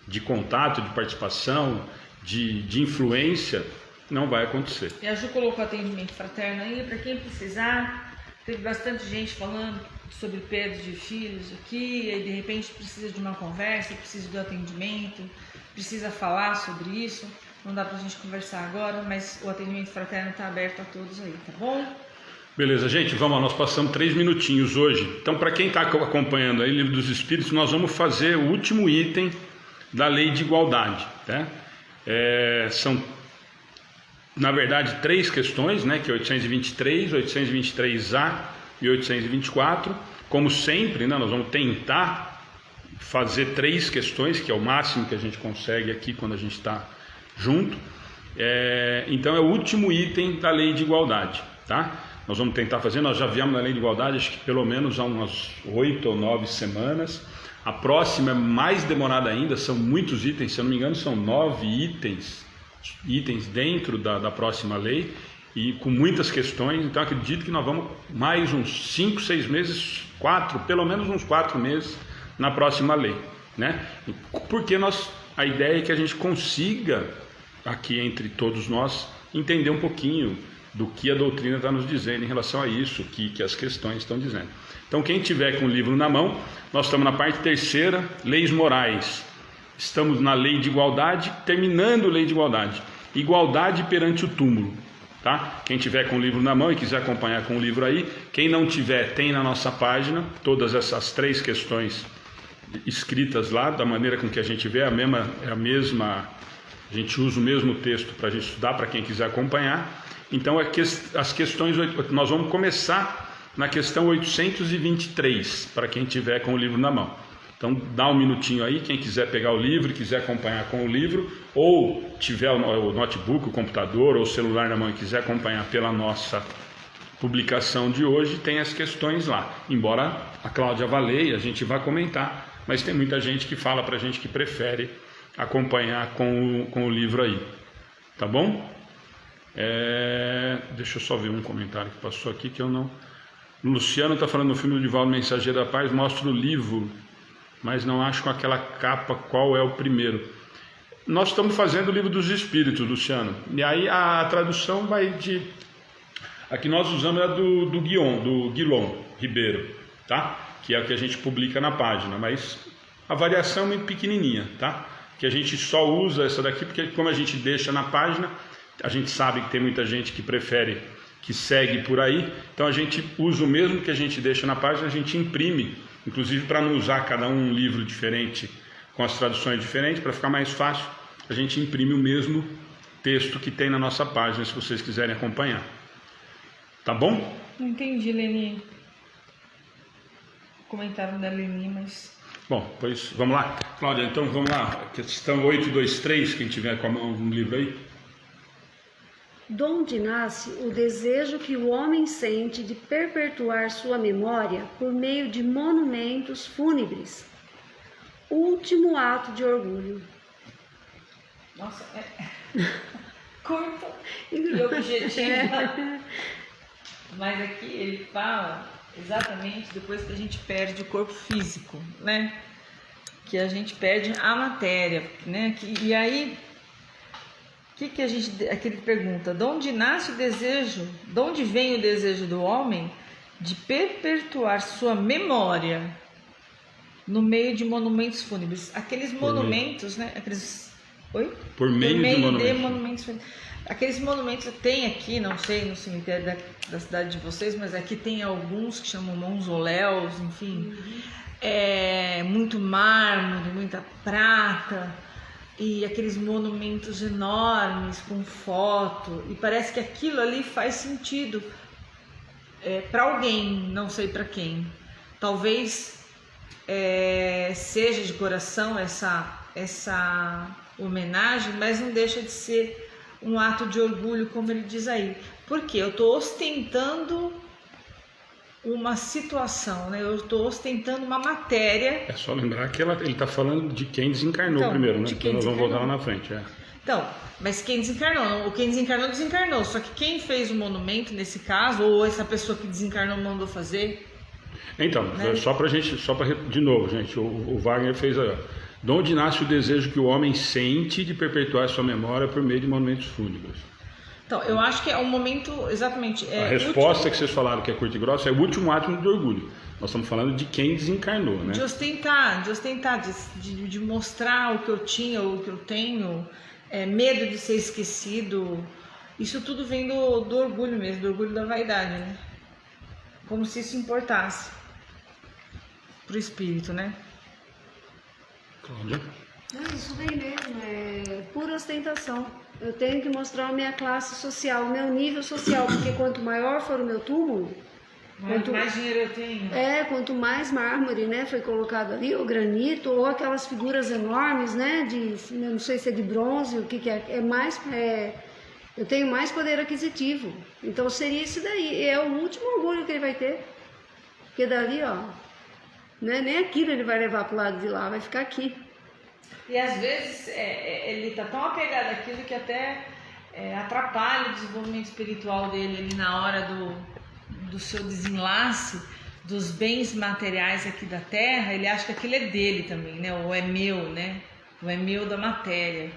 de contato, de participação, de influência, não vai acontecer. E a Ju colocou atendimento fraterno aí, para quem precisar. Teve bastante gente falando sobre perda de filhos aqui, e de repente precisa de uma conversa, precisa do atendimento, precisa falar sobre isso. Não dá pra gente conversar agora, mas o atendimento fraterno está aberto a todos aí, tá bom? Beleza, gente, vamos lá, nós passamos 3 minutinhos hoje. Então, para quem está acompanhando aí o Livro dos Espíritos, nós vamos fazer o último item da Lei de Igualdade, né? São, na verdade, 3 questões, né? Que é 823, 823A e 824. Como sempre, né? Nós vamos tentar fazer 3 questões, que é o máximo que a gente consegue aqui quando a gente está junto. Então é o último item da Lei de Igualdade, tá? Nós vamos tentar fazer, nós já viemos na Lei de Igualdade, acho que pelo menos há umas 8 ou 9 semanas. A próxima é mais demorada ainda, são muitos itens, se eu não me engano são 9 itens dentro da próxima lei, e com muitas questões. Então acredito que nós vamos mais uns 5, 6 meses, pelo menos uns 4 meses na próxima lei, né? Porque a ideia é que a gente consiga, aqui entre todos nós, entender um pouquinho do que a doutrina está nos dizendo em relação a isso, que as questões estão dizendo. Então, quem tiver com o livro na mão, nós estamos na parte 3ª, Leis Morais. Estamos na Lei de Igualdade, terminando a Lei de Igualdade. Igualdade perante o túmulo, tá? Quem tiver com o livro na mão e quiser acompanhar com o livro aí, quem não tiver, tem na nossa página todas essas 3 questões escritas lá, da maneira com que a gente vê, a mesma, a gente usa o mesmo texto para a gente estudar, para quem quiser acompanhar. Então as questões, nós vamos começar na questão 823, para quem tiver com o livro na mão. Então dá um minutinho aí, quem quiser pegar o livro, quiser acompanhar com o livro, ou tiver o notebook, o computador ou o celular na mão e quiser acompanhar pela nossa publicação de hoje, tem as questões lá. Embora a Cláudia vá ler e a gente vá comentar, mas tem muita gente que fala para a gente que prefere acompanhar com o livro aí. Tá bom? Deixa eu só ver um comentário que passou aqui que eu não... O Luciano está falando no filme do Divaldo Mensageiro da Paz, mostra o livro, mas não acho com aquela capa qual é o primeiro. Nós estamos fazendo o Livro dos Espíritos, Luciano, e aí a tradução vai de... A que nós usamos é do Guilom Ribeiro, tá? Que é o que a gente publica na página, mas a variação é muito pequenininha, tá? Que a gente só usa essa daqui porque como a gente deixa na página, a gente sabe que tem muita gente que prefere, que segue por aí, então a gente usa o mesmo que a gente deixa na página, a gente imprime, inclusive para não usar cada um livro diferente, com as traduções diferentes, para ficar mais fácil, a gente imprime o mesmo texto que tem na nossa página, se vocês quiserem acompanhar. Tá bom? Não entendi, Leni. O comentário da Leni, mas... Bom, pois vamos lá. Cláudia, então vamos lá. Questão 823, quem tiver com a mão um livro aí. Donde nasce o desejo que o homem sente de perpetuar sua memória por meio de monumentos fúnebres. Último ato de orgulho. Nossa, curto e objetivo. Mas aqui ele fala exatamente depois que a gente perde o corpo físico, né? Que a gente perde a matéria, né? E aí, que a gente, aqui ele pergunta, de onde nasce o desejo, de onde vem o desejo do homem de perpetuar sua memória no meio de monumentos fúnebres? Aqueles monumentos, né? Aqueles... Oi? Por meio de monumentos fúnebres. Aqueles monumentos tem aqui, não sei, no cemitério da cidade de vocês, mas aqui tem alguns que chamam mausoléus, enfim. Muito mármore, muita prata, e aqueles monumentos enormes com foto, e parece que aquilo ali faz sentido para alguém, não sei para quem. Talvez seja de coração essa homenagem, mas não deixa de ser um ato de orgulho, como ele diz aí. Porque eu estou ostentando uma situação, né? Eu estou ostentando uma matéria. É só lembrar que ele está falando de quem desencarnou Então, primeiro, né? de Então quem nós vamos voltar lá desencarnou. na frente. É. Então, mas quem desencarnou? Quem desencarnou, desencarnou. Só que quem fez o monumento, nesse caso, ou essa pessoa que desencarnou mandou fazer... Então, né? de novo, gente, o Wagner fez aí, ó. De onde nasce o desejo que o homem sente de perpetuar sua memória por meio de monumentos fúnebres? Então, eu acho que é um momento, exatamente... A resposta que vocês falaram que é curta e grossa é o último ato de orgulho. Nós estamos falando de quem desencarnou, né? De ostentar, de mostrar o que eu tinha, o que eu tenho, medo de ser esquecido. Isso tudo vem do orgulho mesmo, do orgulho da vaidade, né? Como se isso importasse pro espírito, né? Cláudia? Não, isso vem mesmo, é pura ostentação. Eu tenho que mostrar a minha classe social, o meu nível social, porque quanto maior for o meu túmulo, Quanto mais dinheiro eu tenho. quanto mais mármore, né, foi colocado ali, ou granito, ou aquelas figuras enormes, né, não sei se é de bronze, o que é, eu tenho mais poder aquisitivo. Então seria isso daí, é o último orgulho que ele vai ter. Porque dali, ó, né, nem aquilo ele vai levar pro lado de lá, vai ficar aqui. E às vezes ele está tão apegado àquilo que até atrapalha o desenvolvimento espiritual dele ali na hora do seu desenlace dos bens materiais aqui da Terra. Ele acha que aquilo é dele também, né? Ou é meu, né? Ou é meu da matéria.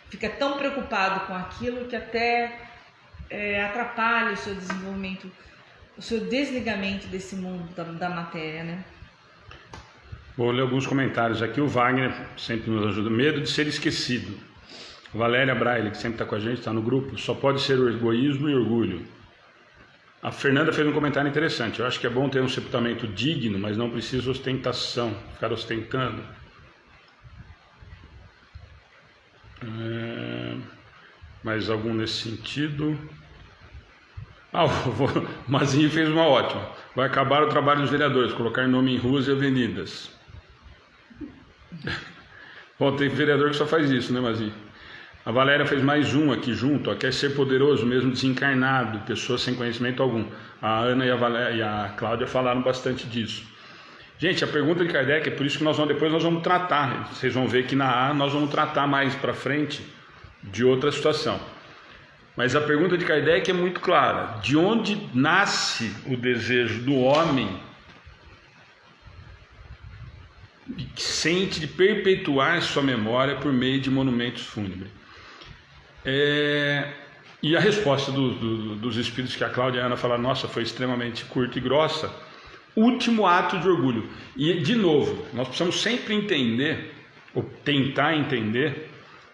Fica tão preocupado com aquilo que até atrapalha o seu desenvolvimento, o seu desligamento desse mundo da matéria, né? Vou ler alguns comentários aqui. O Wagner sempre nos ajuda. Medo de ser esquecido. Valéria Braille, que sempre está com a gente, está no grupo. Só pode ser o egoísmo e orgulho. A Fernanda fez um comentário interessante. Eu acho que é bom ter um sepultamento digno, mas não precisa ostentação, ficar ostentando. Mais algum nesse sentido? O Mazinho fez uma ótima. Vai acabar o trabalho dos vereadores, colocar nome em ruas e avenidas. Bom, tem vereador que só faz isso, né, Mazinho? A Valéria fez mais um aqui junto, ó, quer ser poderoso mesmo desencarnado, pessoa sem conhecimento algum. A Ana e a Cláudia falaram bastante disso. Gente, a pergunta de Kardec é por isso que depois nós vamos tratar. Vocês vão ver que na A nós vamos tratar mais para frente de outra situação. Mas a pergunta de Kardec é muito clara. De onde nasce o desejo do homem que sente de perpetuar sua memória por meio de monumentos fúnebres? E a resposta dos espíritos que a Cláudia e a Ana falaram, nossa, foi extremamente curta e grossa. Último ato de orgulho. E, de novo, nós precisamos sempre entender, ou tentar entender,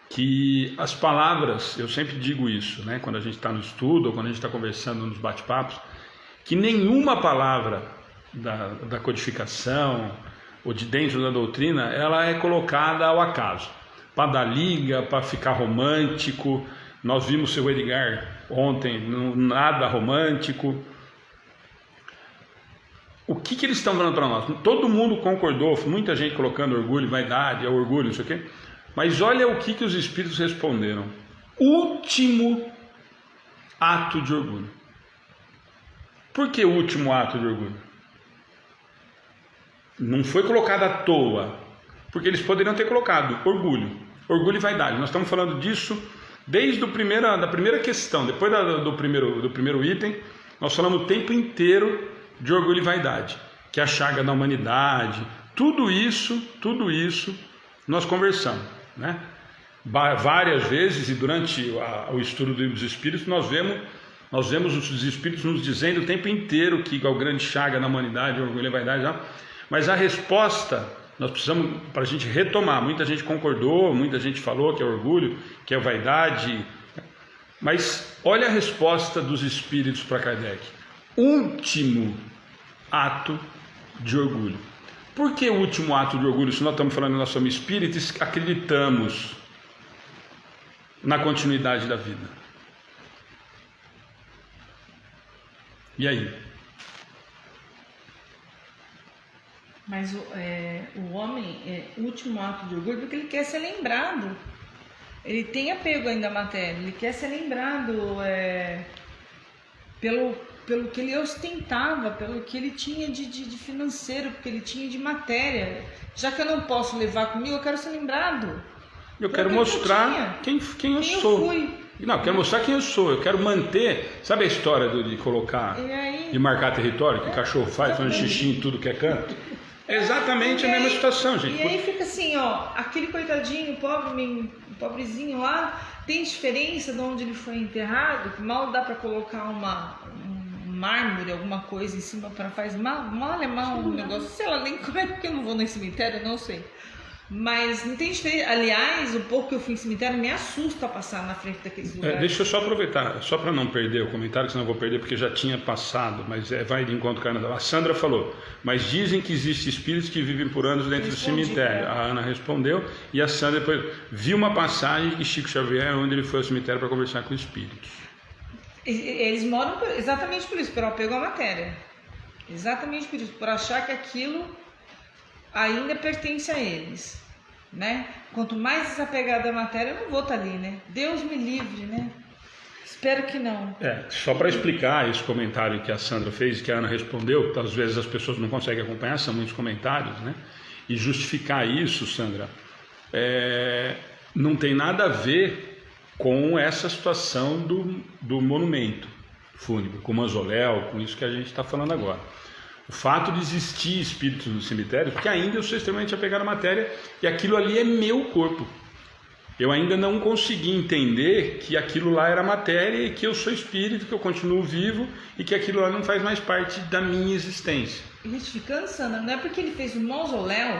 que as palavras, eu sempre digo isso, né, quando a gente está no estudo ou quando a gente está conversando nos bate-papos, que nenhuma palavra da codificação ou de dentro da doutrina, ela é colocada ao acaso, para dar liga, para ficar romântico. Nós vimos o seu Edgar ontem, nada romântico. O que eles estão falando para nós? Todo mundo concordou, muita gente colocando orgulho, vaidade, é orgulho, não sei o quê. Mas olha o que os espíritos responderam. Último ato de orgulho. Por que último ato de orgulho? Não foi colocado à toa, porque eles poderiam ter colocado orgulho e vaidade. Nós estamos falando disso desde da primeira questão, depois do primeiro item, nós falamos o tempo inteiro de orgulho e vaidade, que é a chaga da humanidade. Tudo isso nós conversamos, né? Várias vezes, e durante o estudo dos espíritos nós vemos os espíritos nos dizendo o tempo inteiro que é o grande chaga na humanidade, orgulho e vaidade, não? Mas a resposta nós precisamos, para a gente retomar. Muita gente concordou, muita gente falou que é orgulho, que é vaidade, mas olha a resposta dos espíritos para Kardec. Último ato de orgulho. Por que o último ato de orgulho? Se nós estamos falando que nós somos espíritas, acreditamos na continuidade da vida. E aí? Mas o homem, o último ato de orgulho, porque ele quer ser lembrado. Ele tem apego ainda à matéria, ele quer ser lembrado pelo que ele ostentava, pelo que ele tinha de financeiro, porque ele tinha de matéria. Já que eu não posso levar comigo, eu quero ser lembrado. Eu quero mostrar quem eu sou. Não, eu quero mostrar quem eu sou. Eu quero manter. Sabe a história de colocar, de marcar território, que o cachorro faz, fazendo xixi em tudo que é canto? É exatamente a mesma situação, gente. E aí fica assim, ó, aquele coitadinho, pobrezinho lá, tem diferença de onde ele foi enterrado, que mal dá para colocar um mármore, alguma coisa em cima para faz mal um negócio, sei lá, nem como é que eu não vou no cemitério, eu não sei. Mas não tem diferença. Aliás, o pouco que eu fui em cemitério me assusta passar na frente daqueles lugares. Deixa eu só aproveitar, só para não perder o comentário, senão eu vou perder porque já tinha passado, mas vai de encontro com a Ana. A Sandra falou, mas dizem que existem espíritos que vivem por anos dentro do cemitério. A Ana respondeu e a Sandra depois viu uma passagem de Chico Xavier onde ele foi ao cemitério para conversar com espíritos. Eles moram exatamente por isso, pelo apego à matéria. Exatamente por isso, por achar que aquilo ainda pertence a eles, né? Quanto mais desapegado à matéria, eu não vou estar ali, né? Deus me livre, né? Espero que não. Só para explicar esse comentário que a Sandra fez e que a Ana respondeu, às vezes as pessoas não conseguem acompanhar, são muitos comentários, né? E justificar isso, Sandra, não tem nada a ver com essa situação do monumento fúnebre, com o mausoléu, com isso que a gente está falando agora. O fato de existir espíritos no cemitério, porque ainda eu sou extremamente apegado à matéria e aquilo ali é meu corpo. Eu ainda não consegui entender que aquilo lá era matéria e que eu sou espírito, que eu continuo vivo e que aquilo lá não faz mais parte da minha existência. Retificando, Sandra, não é porque ele fez um mausoléu,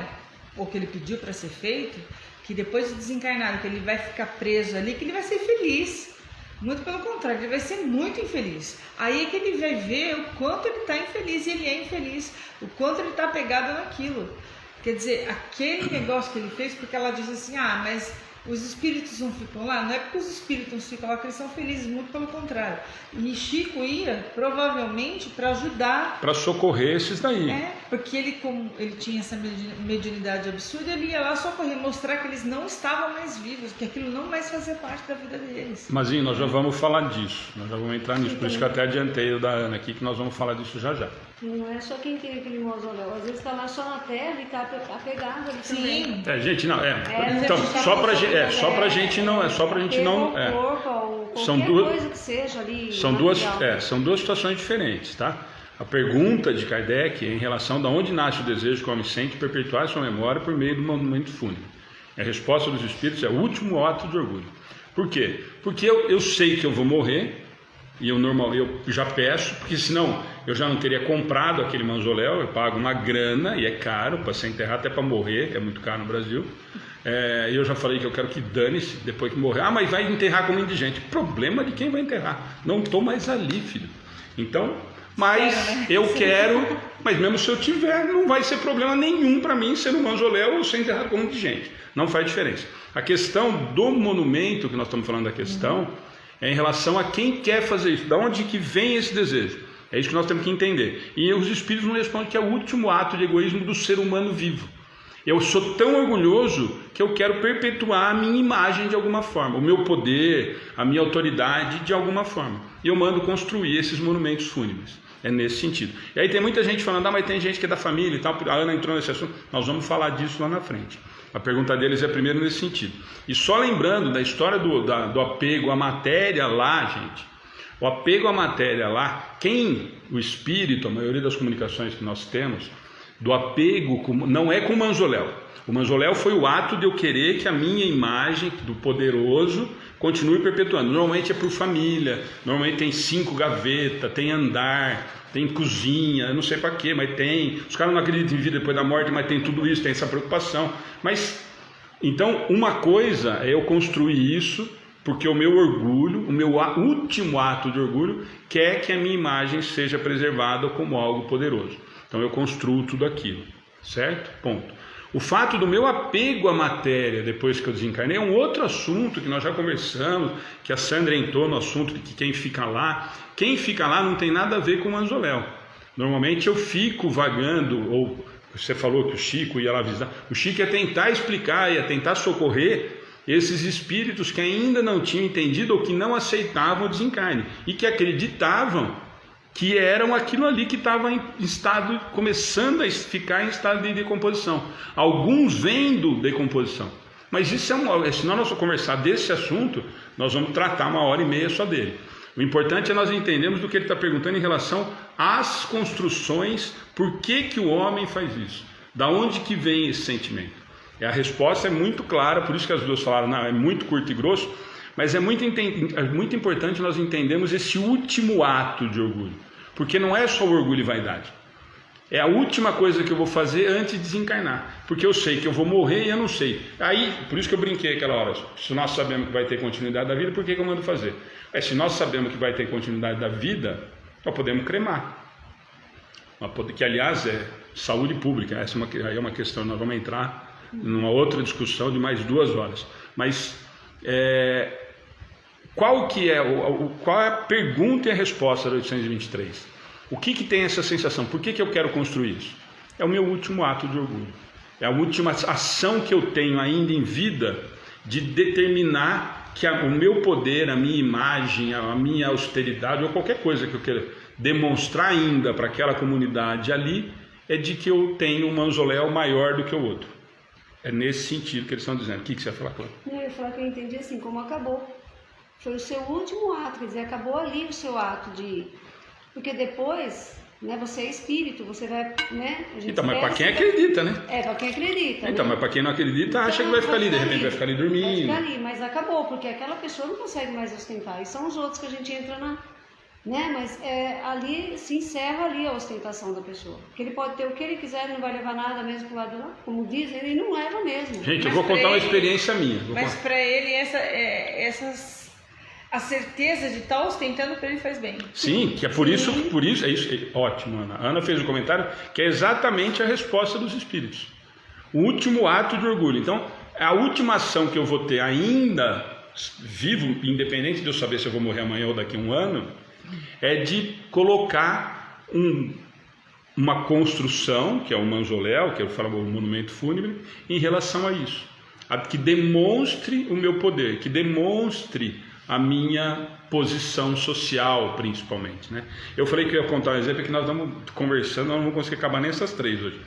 ou que ele pediu para ser feito, que depois de desencarnado, que ele vai ficar preso ali, que ele vai ser feliz. Muito pelo contrário, ele vai ser muito infeliz. Aí é que ele vai ver o quanto ele está infeliz, e ele é infeliz, o quanto ele está apegado naquilo. Quer dizer, aquele negócio que ele fez, porque ela diz assim, mas os espíritos não ficam lá. Não é porque os espíritos não ficam lá que eles são felizes, muito pelo contrário. E Chico ia, provavelmente, para ajudar. Para socorrer esses daí. Porque ele, como ele tinha essa mediunidade absurda, ele ia lá socorrer, mostrar que eles não estavam mais vivos, que aquilo não mais fazia parte da vida deles. Mazinho, nós já vamos falar disso, nós já vamos entrar nisso, por isso que eu até adiantei o da Ana aqui, que nós vamos falar disso já já. Não é só quem tem aquele mausoléu, às vezes está lá só na terra e está apegado ali também. Sim. Gente, não, então, só pra gente não, são duas coisa que seja ali. São duas situações diferentes, tá? A pergunta de Kardec é em relação de onde nasce o desejo que o homem sente perpetuar sua memória por meio do monumento fúnebre. A resposta dos espíritos é o último ato de orgulho. Por quê? Porque eu sei que eu vou morrer e eu já peço, porque senão eu já não teria comprado aquele mausoléu, eu pago uma grana e é caro para ser enterrado, até para morrer, é muito caro no Brasil. Eu já falei que eu quero que dane-se depois que morrer. Mas vai enterrar como indigente. Problema de quem vai enterrar. Não estou mais ali, filho. Então, mas eu quero, mas mesmo se eu tiver, não vai ser problema nenhum para mim ser no mausoléu ou ser enterrado como indigente. Não faz diferença. A questão do monumento, que nós estamos falando da questão, é em relação a quem quer fazer isso. Da onde que vem esse desejo? É isso que nós temos que entender. E os espíritos não respondem que é o último ato de egoísmo do ser humano vivo. Eu sou tão orgulhoso que eu quero perpetuar a minha imagem de alguma forma, o meu poder, a minha autoridade de alguma forma. E eu mando construir esses monumentos fúnebres. É nesse sentido. E aí tem muita gente falando, mas tem gente que é da família e tal. A Ana entrou nesse assunto. Nós vamos falar disso lá na frente. A pergunta deles é primeiro nesse sentido. E só lembrando da história do apego à matéria lá, gente. O apego à matéria lá, o espírito, a maioria das comunicações que nós temos, do apego não é com o mausoléu. O mausoléu foi o ato de eu querer que a minha imagem do poderoso continue perpetuando. Normalmente é por família, normalmente tem 5 gavetas, tem andar, tem cozinha, não sei para quê, mas tem. Os caras não acreditam em vida depois da morte, mas tem tudo isso, tem essa preocupação. Mas, então, uma coisa é eu construir isso, porque o meu orgulho, o meu último ato de orgulho, quer que a minha imagem seja preservada como algo poderoso. Então eu construo tudo aquilo, certo? Ponto. O fato do meu apego à matéria depois que eu desencarnei é um outro assunto que nós já conversamos, que a Sandra entrou no assunto de que quem fica lá não tem nada a ver com o mausoléu. Normalmente eu fico vagando, ou você falou que o Chico ia lá visitar, o Chico ia tentar explicar, ia tentar socorrer esses espíritos que ainda não tinham entendido ou que não aceitavam o desencarne e que acreditavam que eram aquilo ali que estava em estado, começando a ficar em estado de decomposição. Alguns vêm do decomposição. Mas isso se nós vamos conversar desse assunto, nós vamos tratar 1h30 só dele. O importante é nós entendermos do que ele está perguntando em relação às construções, por que o homem faz isso, da onde que vem esse sentimento. E a resposta é muito clara, por isso que as duas falaram, não, é muito curto e grosso, mas é muito importante nós entendermos esse último ato de orgulho, porque não é só o orgulho e vaidade. É a última coisa que eu vou fazer antes de desencarnar, porque eu sei que eu vou morrer e eu não sei. Aí, por isso que eu brinquei aquela hora, se nós sabemos que vai ter continuidade da vida, por que eu mando fazer? Se nós sabemos que vai ter continuidade da vida, nós podemos cremar. Que aliás é saúde pública, essa aí é uma questão, nós vamos entrar numa outra discussão de mais 2 horas. Mas qual é a pergunta e a resposta da 823? O que tem essa sensação? Por que eu quero construir isso? É o meu último ato de orgulho. É a última ação que eu tenho ainda em vida de determinar que o meu poder, a minha imagem, a minha austeridade ou qualquer coisa que eu queira demonstrar ainda para aquela comunidade ali é de que eu tenho um mausoléu maior do que o outro. É nesse sentido que eles estão dizendo. O que você vai falar, Cláudia? Eu ia falar que eu entendi assim, como acabou. Foi o seu último ato, quer dizer, acabou ali o seu ato de... Porque depois, né, você é espírito, você vai, né? Então, mas para quem acredita, né? Para quem acredita. Então, né? mas para quem não acredita, acha que vai ficar ali, de repente vai ficar ali dormindo. Vai ficar ali, mas acabou, porque aquela pessoa não consegue mais ostentar. E são os outros que a gente entra na... Né? Mas ali se encerra ali a ostentação da pessoa. Porque ele pode ter o que ele quiser, ele não vai levar nada mesmo pro lado lá. Como dizem, ele não leva mesmo. Gente, eu vou contar uma experiência minha. Mas para ele, a certeza de estar ostentando para ele faz bem. Sim, que é por isso, é isso. Ótimo, Ana. A Ana fez um comentário que é exatamente a resposta dos espíritos. O último ato de orgulho. Então, a última ação que eu vou ter ainda vivo, independente de eu saber se eu vou morrer amanhã ou daqui a 1 ano, é de colocar uma construção, que é o mausoléu, que eu falo o monumento fúnebre, em relação a isso. Que demonstre o meu poder, que demonstre a minha posição social, principalmente, né? Eu falei que eu ia contar um exemplo que nós estamos conversando, nós não vamos conseguir acabar nessas 3 hoje.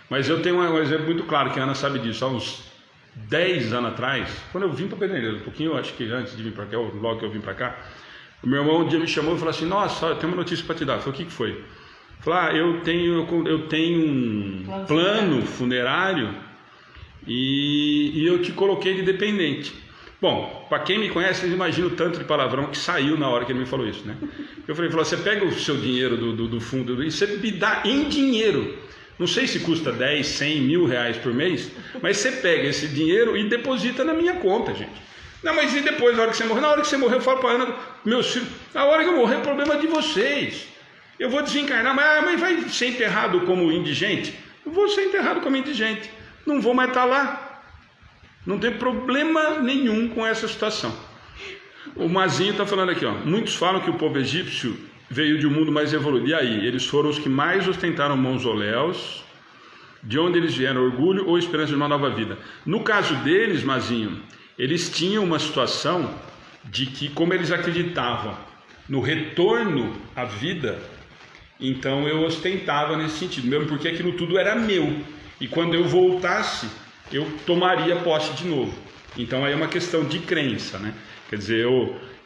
Mas eu tenho um exemplo muito claro, que a Ana sabe disso. Há uns 10 anos atrás, quando eu vim para Pederneiras, um pouquinho, acho que antes de vir para cá, ou logo que eu vim para cá, o meu irmão um dia me chamou e falou assim, nossa, eu tenho uma notícia para te dar. Eu falei, o que foi? Eu falei, eu tenho um plano funerário e eu te coloquei de dependente. Bom, para quem me conhece, vocês imaginam o tanto de palavrão que saiu na hora que ele me falou isso, né? Eu falei, você pega o seu dinheiro do fundo e você me dá em dinheiro. Não sei se custa 10, 100, R$1.000 por mês, mas você pega esse dinheiro e deposita na minha conta, gente. Não, mas e depois, na hora que você morrer? Na hora que você morrer, eu falo para a Ana, meus filhos, na hora que eu morrer, o problema é de vocês. Eu vou desencarnar, mas vai ser enterrado como indigente? Eu vou ser enterrado como indigente. Não vou mais estar lá. Não tem problema nenhum com essa situação. O Mazinho está falando aqui, ó. Muitos falam que o povo egípcio veio de um mundo mais evoluído. E aí? Eles foram os que mais ostentaram mausoléus. De onde eles vieram? Orgulho ou esperança de uma nova vida? No caso deles, Mazinho, eles tinham uma situação de que, como eles acreditavam no retorno à vida, então eu ostentava nesse sentido, mesmo porque aquilo tudo era meu. E quando eu voltasse, eu tomaria posse de novo. Então aí é uma questão de crença, né? Quer dizer,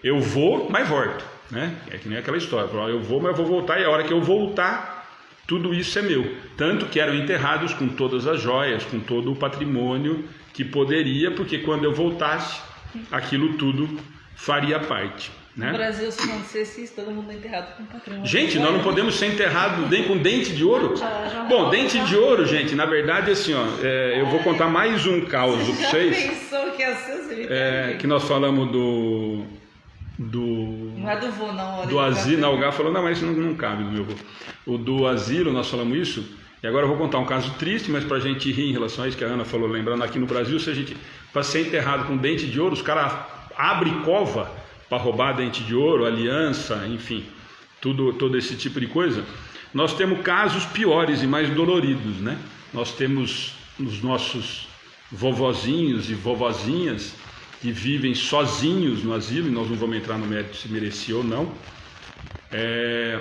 eu vou, mas volto, né? É que nem aquela história, eu vou, mas vou voltar, e a hora que eu voltar, tudo isso é meu. Tanto que eram enterrados com todas as joias, com todo o patrimônio que poderia, porque quando eu voltasse, aquilo tudo faria parte. Né? No Brasil, se não fosse isso, todo mundo é enterrado com patrimônio. Gente, nós não podemos ser enterrados nem com dente de ouro? Bom, dente de ouro, gente, na verdade, assim, ó, eu vou contar mais um caos para vocês. Você pensou que ia ser que nós falamos Não é do vô, não. Do asilo, não, o Gá falou, não, mas isso não cabe no meu vô. O do asilo, nós falamos isso, e agora eu vou contar um caso triste, mas para a gente rir em relação a isso que a Ana falou, lembrando aqui no Brasil, se a gente, para ser enterrado com dente de ouro, os caras abrem cova para roubar dente de ouro, aliança, enfim, todo esse tipo de coisa. Nós temos casos piores e mais doloridos, né? Nós temos os nossos vovozinhos e vovozinhas que vivem sozinhos no asilo, e nós não vamos entrar no mérito se merecia ou não,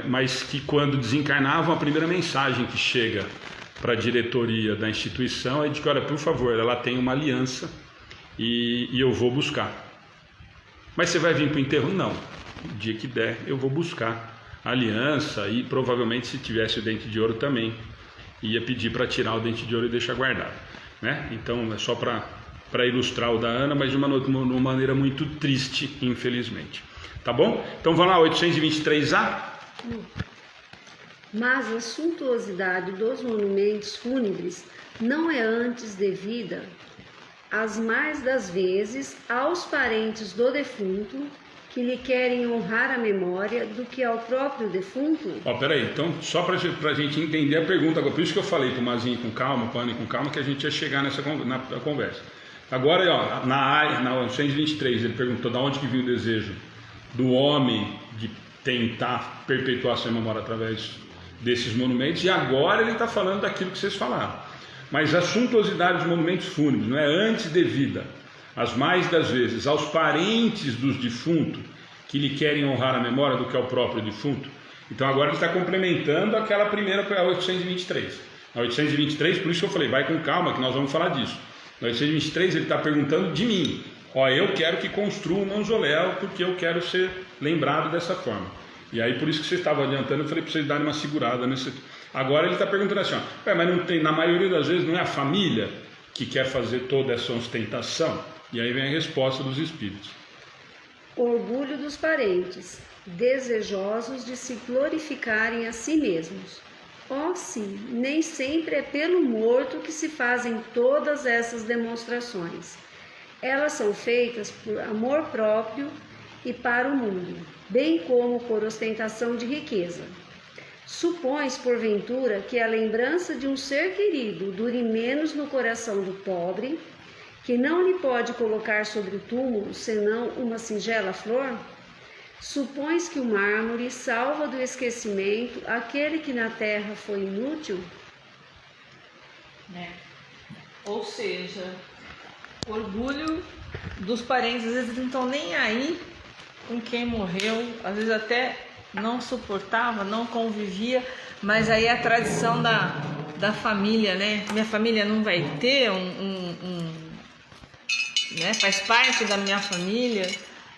mas que quando desencarnavam, a primeira mensagem que chega para a diretoria da instituição é de que, olha, por favor, ela tem uma aliança e eu vou buscar. Mas você vai vir para o enterro? Não. O dia que der, eu vou buscar a aliança e provavelmente, se tivesse o dente de ouro também, ia pedir para tirar o dente de ouro e deixar guardado, né? Então é só para ilustrar o da Ana, mas de uma maneira muito triste, infelizmente. Tá bom? Então vamos lá, 823A. Mas a suntuosidade dos monumentos fúnebres não é antes devida, as mais das vezes, aos parentes do defunto, que lhe querem honrar a memória, do que ao próprio defunto? Peraí, então só para a gente entender a pergunta agora, por isso que eu falei para o Mazinho com calma, para o Anny com calma, que a gente ia chegar na conversa. Agora, ó, na 823, ele perguntou de onde que vinha o desejo do homem de tentar perpetuar sua memória através desses monumentos, e agora ele está falando daquilo que vocês falaram. Mas a suntuosidade dos monumentos fúnebres não é antes devida, as mais das vezes, aos parentes dos defuntos que lhe querem honrar a memória do que ao próprio defunto. Então agora ele está complementando aquela primeira, a 823. A 823, por isso que eu falei, vai com calma que nós vamos falar disso. Na 823 ele está perguntando de mim. Ó, eu quero que construa um mausoléu porque eu quero ser lembrado dessa forma. E aí por isso que vocês estavam adiantando, eu falei para vocês darem uma segurada nesse. Agora ele está perguntando assim, ó, mas não tem, na maioria das vezes não é a família que quer fazer toda essa ostentação? E aí vem a resposta dos espíritos. Orgulho dos parentes, desejosos de se glorificarem a si mesmos. Oh sim, nem sempre é pelo morto que se fazem todas essas demonstrações. Elas são feitas por amor próprio e para o mundo, bem como por ostentação de riqueza. Supõe-se, porventura, que a lembrança de um ser querido dure menos no coração do pobre, que não lhe pode colocar sobre o túmulo senão uma singela flor? Supõe-se que o mármore salva do esquecimento aquele que na terra foi inútil? Ou seja, orgulho dos parentes, às vezes não estão nem aí com quem morreu, às vezes até não suportava, não convivia, mas aí a tradição da família, né? Minha família não vai ter né? Faz parte da minha família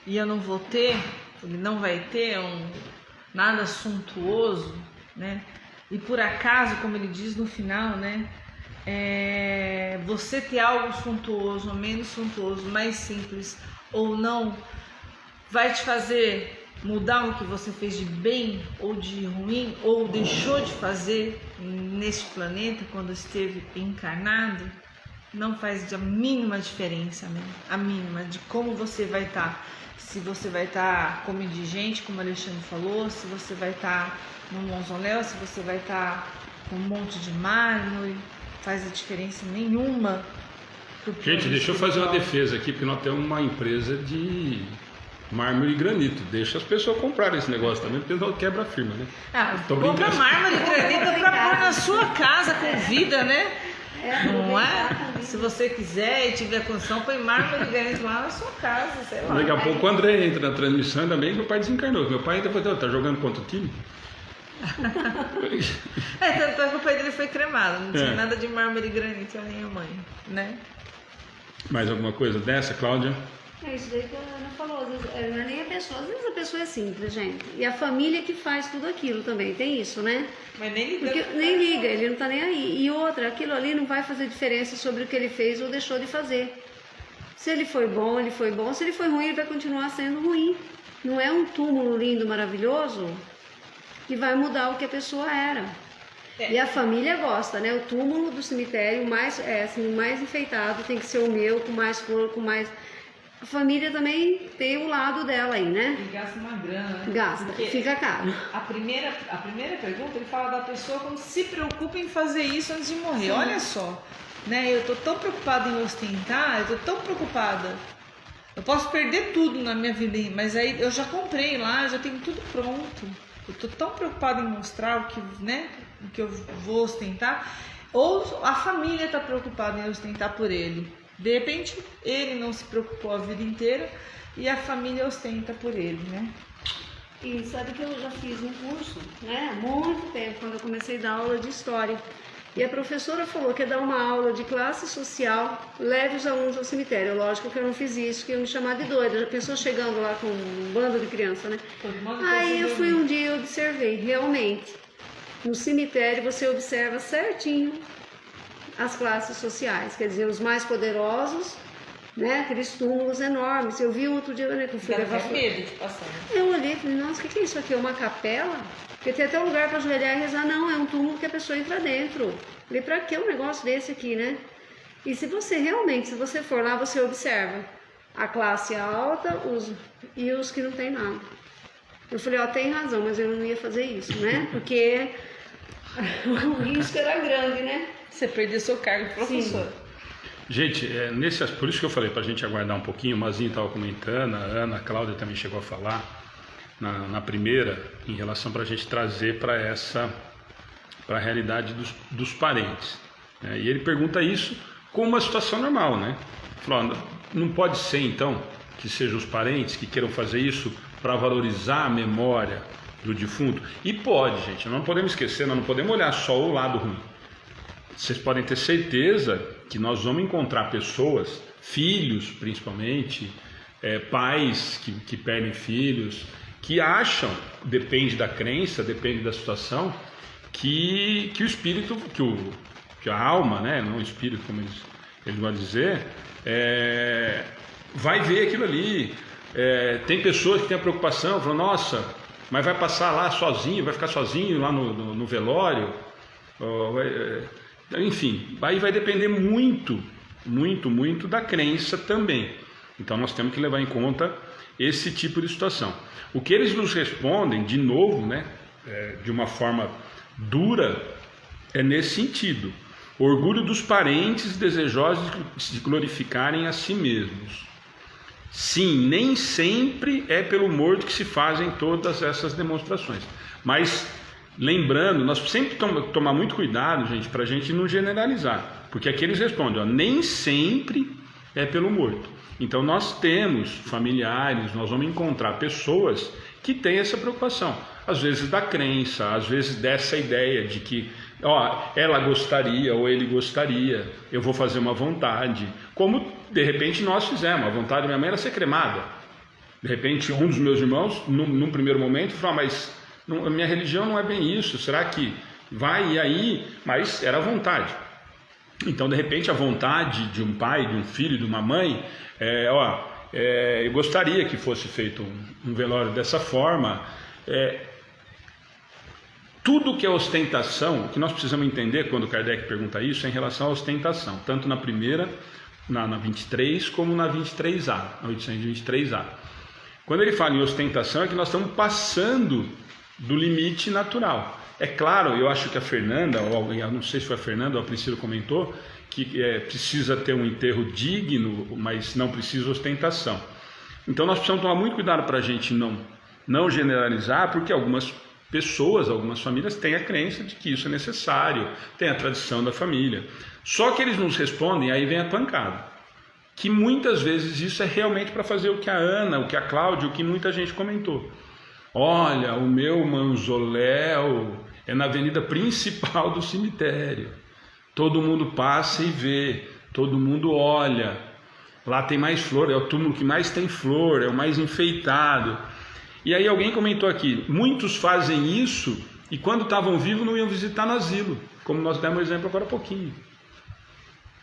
e eu não vou ter, ele não vai ter nada suntuoso, né? E por acaso, como ele diz no final, né? Você ter algo suntuoso ou menos suntuoso, mais simples ou não, vai te fazer mudar o que você fez de bem ou de ruim, ou deixou de fazer neste planeta quando esteve encarnado? Não faz a mínima diferença, né? A mínima de como você vai estar. Se você vai estar como indigente, como o Alexandre falou, se você vai estar no mausoléu, se você vai estar com um monte de mármore, faz a diferença nenhuma. Gente, deixa eu fazer uma defesa aqui, porque nós temos uma empresa de mármore e granito. Deixa as pessoas comprarem esse negócio também, porque não quebra a firma, né? Compra mármore e granito para pôr na sua casa com vida, né? Não é? Se você quiser e tiver condição, põe mármore e granito lá na sua casa, sei lá. Daqui a pouco o André entra na transmissão, ainda bem que meu pai desencarnou. Meu pai ainda falou, tá jogando contra o time? Tanto é que o pai dele foi cremado, não tinha nada de mármore e granito a minha mãe, né? Mais alguma coisa dessa, Cláudia? É isso daí que a Ana falou, às vezes, não é nem a pessoa, às vezes a pessoa é simples, gente. E a família que faz tudo aquilo também, tem isso, né? Mas nem liga. Porque nem liga, ele não tá nem aí. E outra, aquilo ali não vai fazer diferença sobre o que ele fez ou deixou de fazer. Se ele foi bom, ele foi bom. Se ele foi ruim, ele vai continuar sendo ruim. Não é um túmulo lindo, maravilhoso, que vai mudar o que a pessoa era. E a família gosta, né? O túmulo do cemitério, o mais enfeitado tem que ser o meu, com mais flor, com mais... A família também tem o lado dela aí, né? E gasta uma grana, né? Gasta, porque fica caro. A primeira pergunta, ele fala da pessoa como se preocupa em fazer isso antes de morrer. Sim. Olha só, né? Eu tô tão preocupada em ostentar, eu tô tão preocupada. Eu posso perder tudo na minha vida, mas aí eu já comprei lá, eu já tenho tudo pronto. Eu tô tão preocupada em mostrar o que eu vou ostentar. Ou a família tá preocupada em ostentar por ele. De repente, ele não se preocupou a vida inteira e a família ostenta por ele, né? E sabe que eu já fiz um curso, né, há muito tempo, quando eu comecei a dar aula de história. E a professora falou que ia dar uma aula de classe social, leve os alunos ao cemitério. Lógico que eu não fiz isso, que iam me chamar de doida. Já pensou chegando lá com um bando de criança, né? Aí eu fui um dia e observei, realmente, no cemitério você observa certinho as classes sociais, quer dizer, os mais poderosos, né? Aqueles túmulos enormes. Eu vi outro dia, né, que eu fui levar... medo de passar. Eu olhei e falei, nossa, o que é isso aqui? É uma capela? Porque tem até um lugar para ajoelhar e rezar. Não, é um túmulo que a pessoa entra dentro. Eu falei, pra que um negócio desse aqui, né? E se você realmente, se você for lá, você observa a classe alta e os que não tem nada. Eu falei, ó, tem razão, mas eu não ia fazer isso, né? Porque o risco era grande, né? Você perdeu seu cargo de professor. Sim. Gente, por isso que eu falei para a gente aguardar um pouquinho, o Mazinho estava comentando, a Ana, a Cláudia também chegou a falar na primeira, em relação para a gente trazer para a realidade dos parentes. Né? E ele pergunta isso como uma situação normal, né? Falou, não pode ser então que sejam os parentes que queiram fazer isso para valorizar a memória do defunto? E pode, gente, não podemos esquecer, nós não podemos olhar só o lado ruim. Vocês podem ter certeza que nós vamos encontrar pessoas, filhos principalmente, pais que perdem filhos, que acham, depende da crença, depende da situação, que o espírito, que a alma, né, não o espírito como eles vão dizer, vai ver aquilo ali. Tem pessoas que têm a preocupação, falam, nossa, mas vai passar lá sozinho, vai ficar sozinho lá no velório, enfim, aí vai depender muito da crença também. Então nós temos que levar em conta esse tipo de situação. O que eles nos respondem, de novo, né, de uma forma dura, é nesse sentido: orgulho dos parentes desejosos de glorificarem a si mesmos. Sim, nem sempre é pelo morto que se fazem todas essas demonstrações, mas lembrando, nós sempre tomar muito cuidado, gente, para a gente não generalizar, porque aqui eles respondem, ó, nem sempre é pelo morto. Então nós temos familiares, nós vamos encontrar pessoas que têm essa preocupação, às vezes da crença, às vezes dessa ideia de que, ó, ela gostaria ou ele gostaria, eu vou fazer uma vontade, como de repente nós fizemos. A vontade da minha mãe era ser cremada. De repente um dos meus irmãos, num primeiro momento, falou, mas a minha religião não é bem isso, será que vai? E aí, mas era a vontade. Então, de repente, a vontade de um pai, de um filho, de uma mãe, eu gostaria que fosse feito um velório dessa forma. Tudo que é ostentação, o que nós precisamos entender quando Kardec pergunta isso é em relação à ostentação, tanto na primeira, na 23, como na 23A, na 823A. Quando ele fala em ostentação, é que nós estamos passando do limite natural. É claro, eu acho que a Fernanda, ou eu não sei se foi a Fernanda ou a Priscila comentou, que precisa ter um enterro digno, mas não precisa ostentação. Então nós precisamos tomar muito cuidado para a gente não generalizar, porque algumas pessoas, algumas famílias têm a crença de que isso é necessário, tem a tradição da família. Só que eles nos respondem, aí vem a pancada, que muitas vezes isso é realmente para fazer o que a Ana, o que a Cláudia, o que muita gente comentou. Olha, o meu mausoléu é na avenida principal do cemitério. Todo mundo passa e vê, todo mundo olha. Lá tem mais flor, é o túmulo que mais tem flor, é o mais enfeitado. E aí alguém comentou aqui, muitos fazem isso e quando estavam vivos não iam visitar no asilo, como nós demos exemplo agora há pouquinho.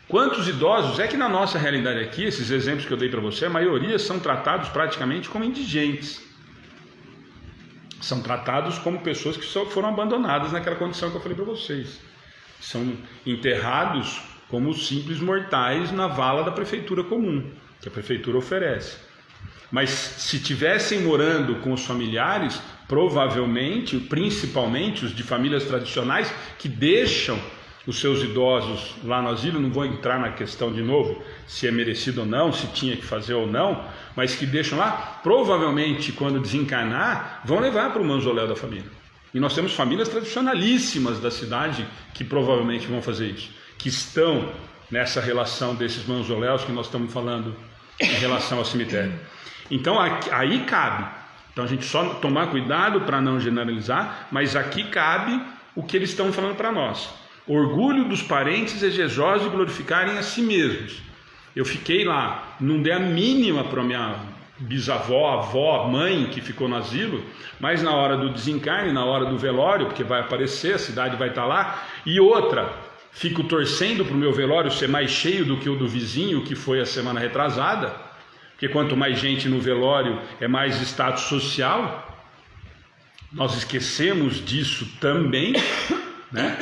Quantos idosos, é que na nossa realidade aqui, esses exemplos que eu dei para você, a maioria são tratados praticamente como indigentes. São tratados como pessoas que só foram abandonadas naquela condição que eu falei para vocês. São enterrados como simples mortais na vala da prefeitura comum, que a prefeitura oferece. Mas se tivessem morando com os familiares, provavelmente, principalmente os de famílias tradicionais, que deixam os seus idosos lá no asilo, não vou entrar na questão de novo, se é merecido ou não, se tinha que fazer ou não, mas que deixam lá, provavelmente quando desencarnar, vão levar para o mausoléu da família. E nós temos famílias tradicionalíssimas da cidade que provavelmente vão fazer isso, que estão nessa relação desses mausoléus que nós estamos falando em relação ao cemitério. Então aí cabe, Então a gente só tomar cuidado para não generalizar, mas aqui cabe o que eles estão falando para nós. Orgulho dos parentes exegesos de glorificarem a si mesmos. Eu fiquei lá, não dei a mínima para minha bisavó, avó, mãe que ficou no asilo, mas na hora do desencarne, na hora do velório, porque vai aparecer, a cidade vai estar lá, e outra, fico torcendo para o meu velório ser mais cheio do que o do vizinho, que foi a semana retrasada, porque quanto mais gente no velório é mais status social. Nós esquecemos disso também, né?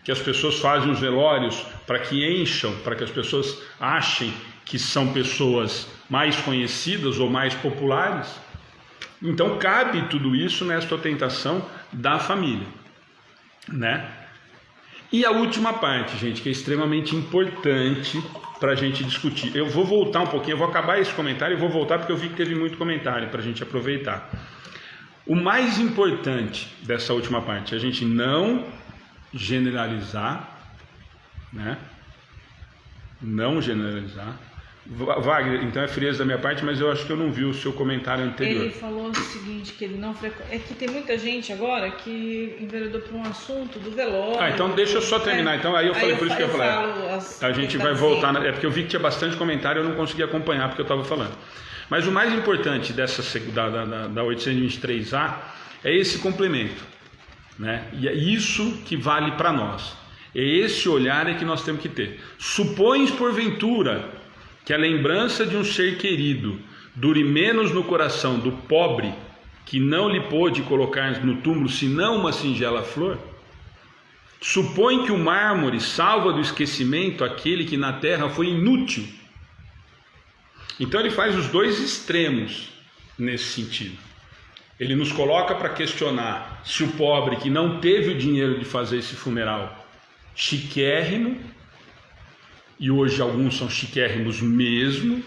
Que as pessoas fazem os velórios para que encham, para que as pessoas achem que são pessoas mais conhecidas ou mais populares. Então cabe tudo isso nesta tentação da família, né? E a última parte, gente, que é extremamente importante para a gente discutir. Eu vou voltar um pouquinho, eu vou acabar esse comentário e vou voltar porque eu vi que teve muito comentário para a gente aproveitar. O mais importante dessa última parte é a gente não generalizar, né? Não generalizar. Wagner, então é frieza da minha parte, mas eu acho que eu não vi o seu comentário anterior. Ele falou o seguinte, que ele não é que tem muita gente agora que enveredou para um assunto do velório. Então deixa eu só terminar. Então aí eu falei, por isso que eu falei. A gente vai voltar, é porque eu vi que tinha bastante comentário, eu não consegui acompanhar porque eu estava falando. Mas o mais importante dessa da 823A é esse complemento, né? E é isso que vale para nós. É esse olhar é que nós temos que ter. Supões porventura que a lembrança de um ser querido dure menos no coração do pobre que não lhe pôde colocar no túmulo senão uma singela flor? Supõe que o mármore salva do esquecimento aquele que na terra foi inútil. Então ele faz os dois extremos nesse sentido. Ele nos coloca para questionar se o pobre que não teve o dinheiro de fazer esse funeral chiquérrimo, e hoje alguns são chiquérrimos mesmo,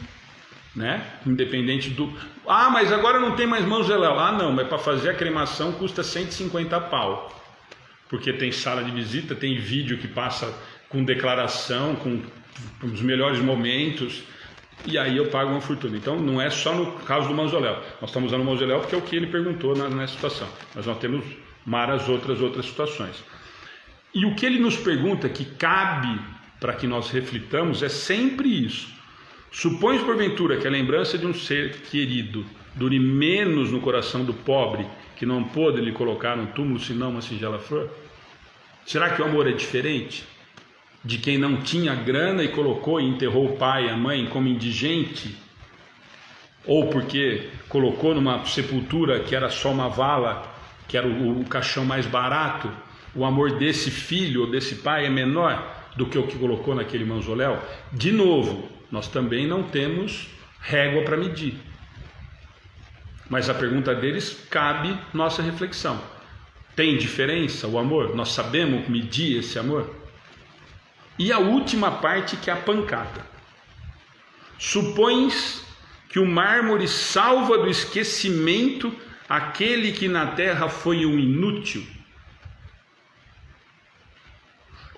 né? Independente do... Ah, mas agora não tem mais mausoléu. Ah, não, mas para fazer a cremação custa 150 pau. Porque tem sala de visita, tem vídeo que passa com declaração, com os melhores momentos, e aí eu pago uma fortuna. Então não é só no caso do mausoléu. Nós estamos usando o mausoléu porque é o que ele perguntou nessa situação. Mas nós temos várias outras situações. E o que ele nos pergunta que cabe para que nós reflitamos é sempre isso. Supões porventura que a lembrança de um ser querido dure menos no coração do pobre que não pôde lhe colocar no túmulo senão uma singela flor? Será que o amor é diferente de quem não tinha grana e colocou e enterrou o pai e a mãe como indigente? Ou porque colocou numa sepultura que era só uma vala, que era o caixão mais barato? O amor desse filho ou desse pai é menor do que o que colocou naquele mausoléu? De novo, nós também não temos régua para medir. Mas a pergunta deles cabe nossa reflexão. Tem diferença o amor? Nós sabemos medir esse amor? E a última parte, que é a pancada. Supões que o mármore salva do esquecimento aquele que na terra foi um inútil?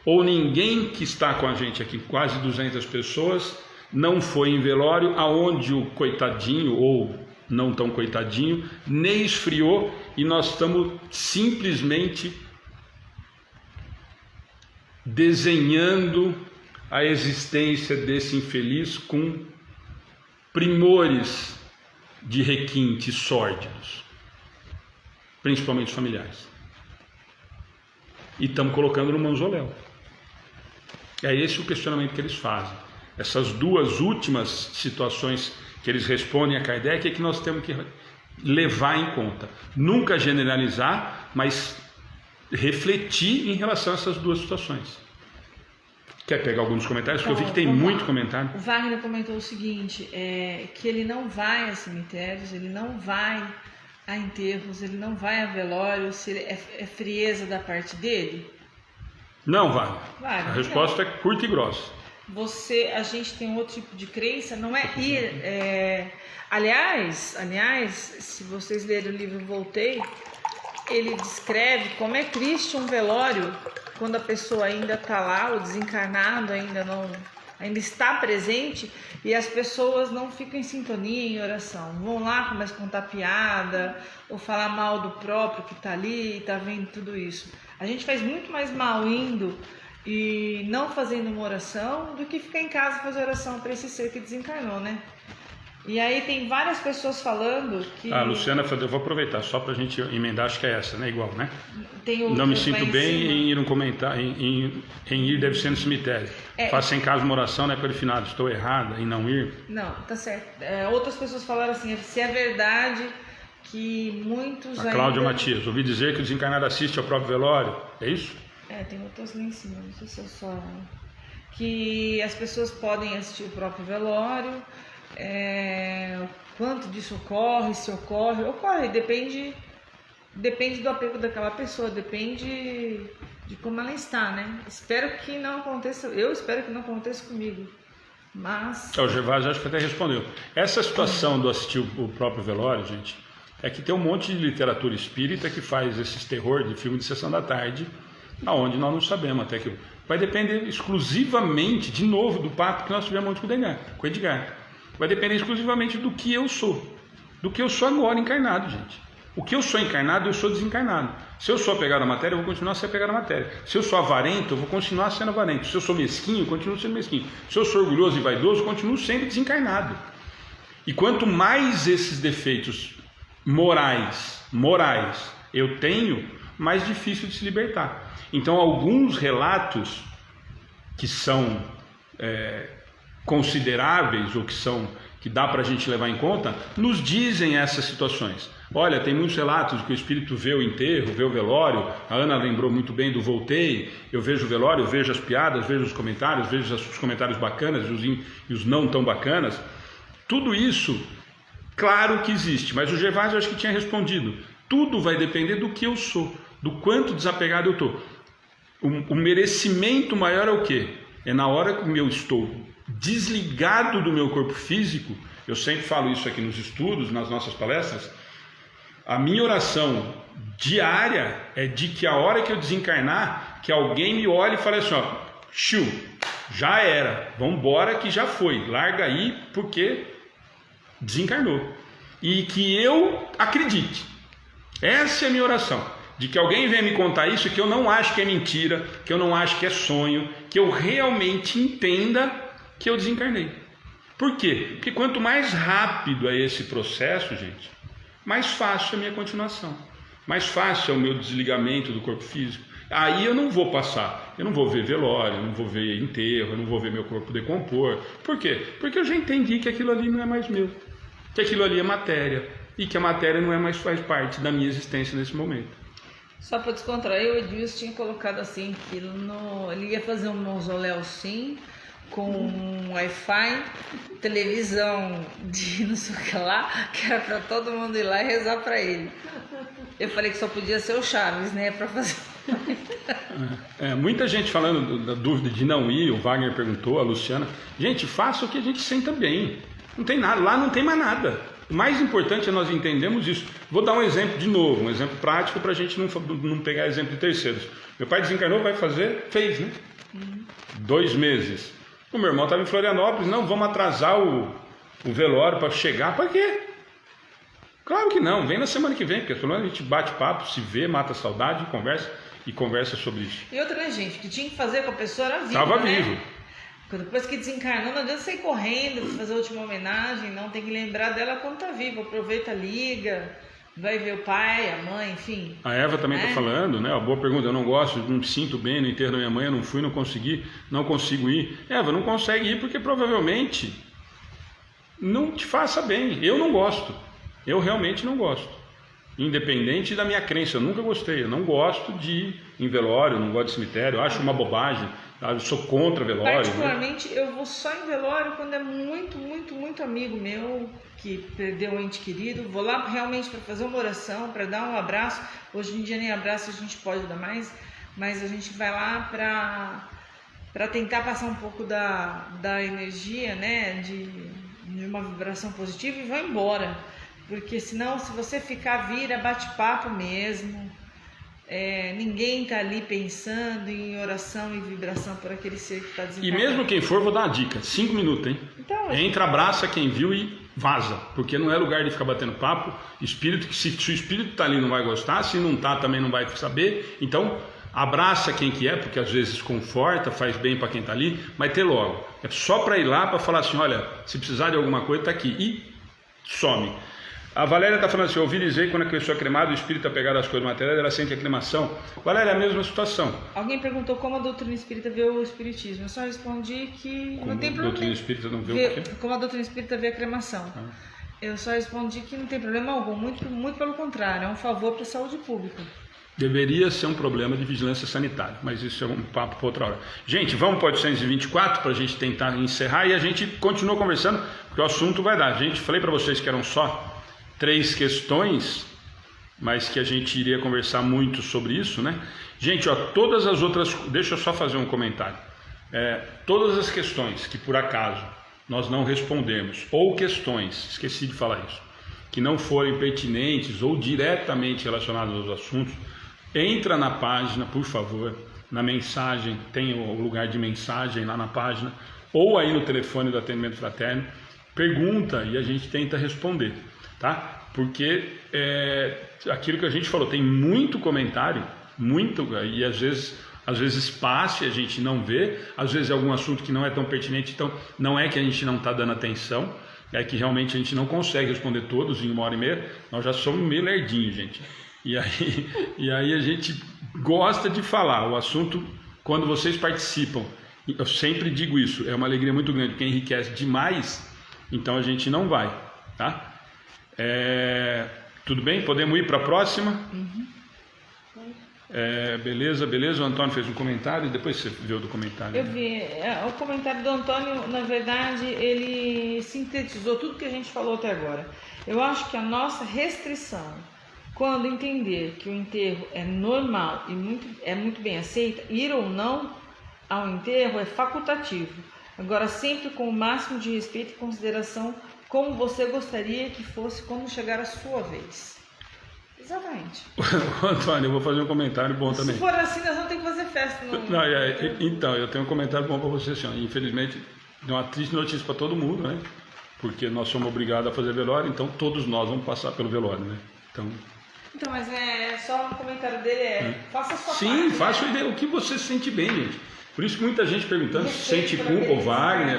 Ou ninguém que está com a gente aqui, quase 200 pessoas, não foi em velório aonde o coitadinho ou não tão coitadinho nem esfriou, e nós estamos simplesmente desenhando a existência desse infeliz com primores de requintes sórdidos, principalmente familiares, e estamos colocando no mausoléu. É esse o questionamento que eles fazem. Essas duas últimas situações que eles respondem a Kardec é que nós temos que levar em conta. Nunca generalizar, mas refletir em relação a essas duas situações. Quer pegar alguns comentários? Porque eu vi que tem muito comentário. O Wagner comentou o seguinte, que ele não vai a cemitérios, ele não vai a enterros, ele não vai a velórios, se ele é frieza da parte dele? Não, Wagner. A resposta é curta e grossa. A gente tem outro tipo de crença, não é ir... Aliás, se vocês lerem o livro Voltei, ele descreve como é triste um velório quando a pessoa ainda está lá, o desencarnado ainda ainda está presente e as pessoas não ficam em sintonia em oração. Vão lá, começam a contar piada ou falar mal do próprio que está ali e está vendo tudo isso. A gente faz muito mais mal indo e não fazendo uma oração do que ficar em casa e fazer oração para esse ser que desencarnou, né? E aí tem várias pessoas falando que... Luciana, eu vou aproveitar só para a gente emendar, acho que é essa, né? Igual, né? Tem não me sinto bem em ir em ir deve ser no cemitério. Faça em casa uma oração na época de finado. Estou errada em não ir? Não, tá certo. Outras pessoas falaram assim, se é verdade que muitos A Cláudia Matias, ouvi dizer que o desencarnado assiste ao próprio velório. É isso? Tem outras lá em cima, não sei se é só... Que as pessoas podem assistir o próprio velório... quanto disso ocorre, se ocorre, depende do apego daquela pessoa, depende de como ela está, né? Espero que não aconteça, eu espero que não aconteça comigo, mas... O Gervásio acho que até respondeu. Essa situação do assistir o próprio velório, gente, é que tem um monte de literatura espírita que faz esses terror de filme de sessão da tarde, aonde nós não sabemos até que... Vai depender exclusivamente, de novo, do papo que nós tivemos ontem com o Edgar. Vai depender exclusivamente do que eu sou. Do que eu sou agora encarnado, gente. O que eu sou encarnado, eu sou desencarnado. Se eu sou apegado à matéria, eu vou continuar a ser apegado à matéria. Se eu sou avarento, eu vou continuar sendo avarento. Se eu sou mesquinho, eu continuo sendo mesquinho. Se eu sou orgulhoso e vaidoso, eu continuo sendo desencarnado. E quanto mais esses defeitos morais eu tenho, mais difícil de se libertar. Então, alguns relatos que são... consideráveis ou que dá para a gente levar em conta, nos dizem essas situações. Olha, tem muitos relatos de que o espírito vê o enterro, vê o velório. A Ana lembrou muito bem do voltei. Eu vejo o velório, eu vejo as piadas, vejo os comentários, vejo os comentários bacanas e os não tão bacanas. Tudo isso, claro que existe, mas o Gervásio acho que tinha respondido. Tudo vai depender do que eu sou, do quanto desapegado eu estou. O merecimento maior é o quê? É na hora que eu estou desligado do meu corpo físico. Eu sempre falo isso aqui nos estudos, nas nossas palestras. A minha oração diária é de que a hora que eu desencarnar, que alguém me olhe e fale assim, ó, já era, vamos embora que já foi, larga aí porque desencarnou. E que eu acredite. Essa é a minha oração. De que alguém venha me contar isso, que eu não acho que é mentira, que eu não acho que é sonho, que eu realmente entenda que eu desencarnei. Por quê? Porque quanto mais rápido é esse processo, gente, mais fácil é a minha continuação. Mais fácil é o meu desligamento do corpo físico. Aí eu não vou passar, eu não vou ver velório, eu não vou ver enterro, eu não vou ver meu corpo decompor. Por quê? Porque eu já entendi que aquilo ali não é mais meu. Que aquilo ali é matéria. E que a matéria não é mais faz parte da minha existência nesse momento. Só para descontrair, o Edilson tinha colocado assim, que ele ia fazer um mausoléu sim, com Wi-Fi, televisão de não sei o que lá, que era para todo mundo ir lá e rezar para ele. Eu falei que só podia ser o Chaves, né, para fazer... muita gente falando da dúvida de não ir, o Wagner perguntou, a Luciana. Gente, faça o que a gente senta bem. Não tem nada, lá não tem mais nada. O mais importante é nós entendermos isso. Vou dar um exemplo de novo, um exemplo prático para a gente não pegar exemplo de terceiros. Meu pai desencarnou, fez, né? 2 meses. O meu irmão estava em Florianópolis, não, vamos atrasar o velório para chegar. Para quê? Claro que não, vem na semana que vem, porque pelo menos a gente bate papo, se vê, mata a saudade e conversa sobre isso. E outra, né, gente, o que tinha que fazer com a pessoa era vivo, Estava né? vivo. Depois que desencarnou, não adianta sair correndo, fazer a última homenagem, não, tem que lembrar dela quando tá viva, aproveita, liga, vai ver o pai, a mãe, enfim. A Eva também está falando, né? Boa pergunta, eu não gosto, não me sinto bem no enterro da minha mãe, eu não fui, não consegui, não consigo ir. Eva, não consegue ir porque provavelmente não te faça bem. Eu não gosto, eu realmente não gosto. Independente da minha crença, eu nunca gostei, eu não gosto de ir em velório, eu não gosto de cemitério, eu acho uma bobagem. Eu sou contra velório. Particularmente, eu vou só em velório quando é muito amigo meu que perdeu um ente querido. Vou lá realmente para fazer uma oração, para dar um abraço. Hoje em dia nem abraço a gente pode dar mais, mas a gente vai lá para tentar passar um pouco da energia, né, de uma vibração positiva e vai embora. Porque senão, se você ficar, vira bate-papo mesmo. ninguém está ali pensando em oração e vibração por aquele ser que está E desencarnado. mesmo quem for, vou dar uma dica, 5 minutos, hein? Então, Entra, abraça quem viu e vaza, porque não é lugar de ficar batendo papo. Espírito, que se o espírito está ali não vai gostar, se não está também não vai saber. Então abraça quem que é, porque às vezes conforta, faz bem para quem está ali, mas ter logo. É só para ir lá para falar assim, olha, se precisar de alguma coisa está aqui e some. A Valéria está falando assim, eu ouvi dizer que quando a pessoa é cremada, o espírito está pegado às coisas materiais, ela sente a cremação. Valéria, é a mesma situação. Alguém perguntou como a doutrina espírita vê o espiritismo. Eu só respondi que Como não tem a problema. doutrina espírita não vê o quê? Como a doutrina espírita vê a cremação. Eu só respondi que não tem problema algum, muito pelo contrário, é um favor para a saúde pública. Deveria ser um problema de vigilância sanitária, mas isso é um papo para outra hora. Gente, vamos para 824 para a gente tentar encerrar e a gente continua conversando, porque o assunto vai dar. Gente, falei para vocês que eram só 3 questões, mas que a gente iria conversar muito sobre isso, né? Gente, ó, todas as outras... Deixa eu só fazer um comentário. Todas as questões que por acaso nós não respondemos, ou questões, esqueci de falar isso, que não forem pertinentes ou diretamente relacionadas aos assuntos, entra na página, por favor, na mensagem, tem o lugar de mensagem lá na página, ou aí no telefone do atendimento fraterno, pergunta e a gente tenta responder, tá? Porque aquilo que a gente falou, tem muito comentário, e às vezes passa e a gente não vê, às vezes é algum assunto que não é tão pertinente, então não é que a gente não está dando atenção, é que realmente a gente não consegue responder todos em 1h30, nós já somos meio lerdinhos, gente. E aí a gente gosta de falar o assunto quando vocês participam. Eu sempre digo isso, é uma alegria muito grande, porque enriquece demais, então a gente não vai, tá? Tudo bem? Podemos ir para a próxima? Beleza. O Antônio fez um comentário e depois você viu do comentário. Eu vi. O comentário do Antônio, na verdade, ele sintetizou tudo que a gente falou até agora. Eu acho que a nossa restrição, quando entender que o enterro é normal e é muito bem aceita, ir ou não ao enterro é facultativo. Agora, sempre com o máximo de respeito e consideração, como você gostaria que fosse quando chegar a sua vez. Exatamente. Antônio, eu vou fazer um comentário bom também. Se for assim, nós vamos ter que fazer festa. Então, eu tenho um comentário bom para você, senhor. Infelizmente, deu uma triste notícia para todo mundo, né? Porque nós somos obrigados a fazer velório, então todos nós vamos passar pelo velório, né? Então, mas só um comentário dele faça a sua parte. Sim, faça o que você sente bem, gente. Por isso que muita gente perguntando se sente culpa ou Wagner.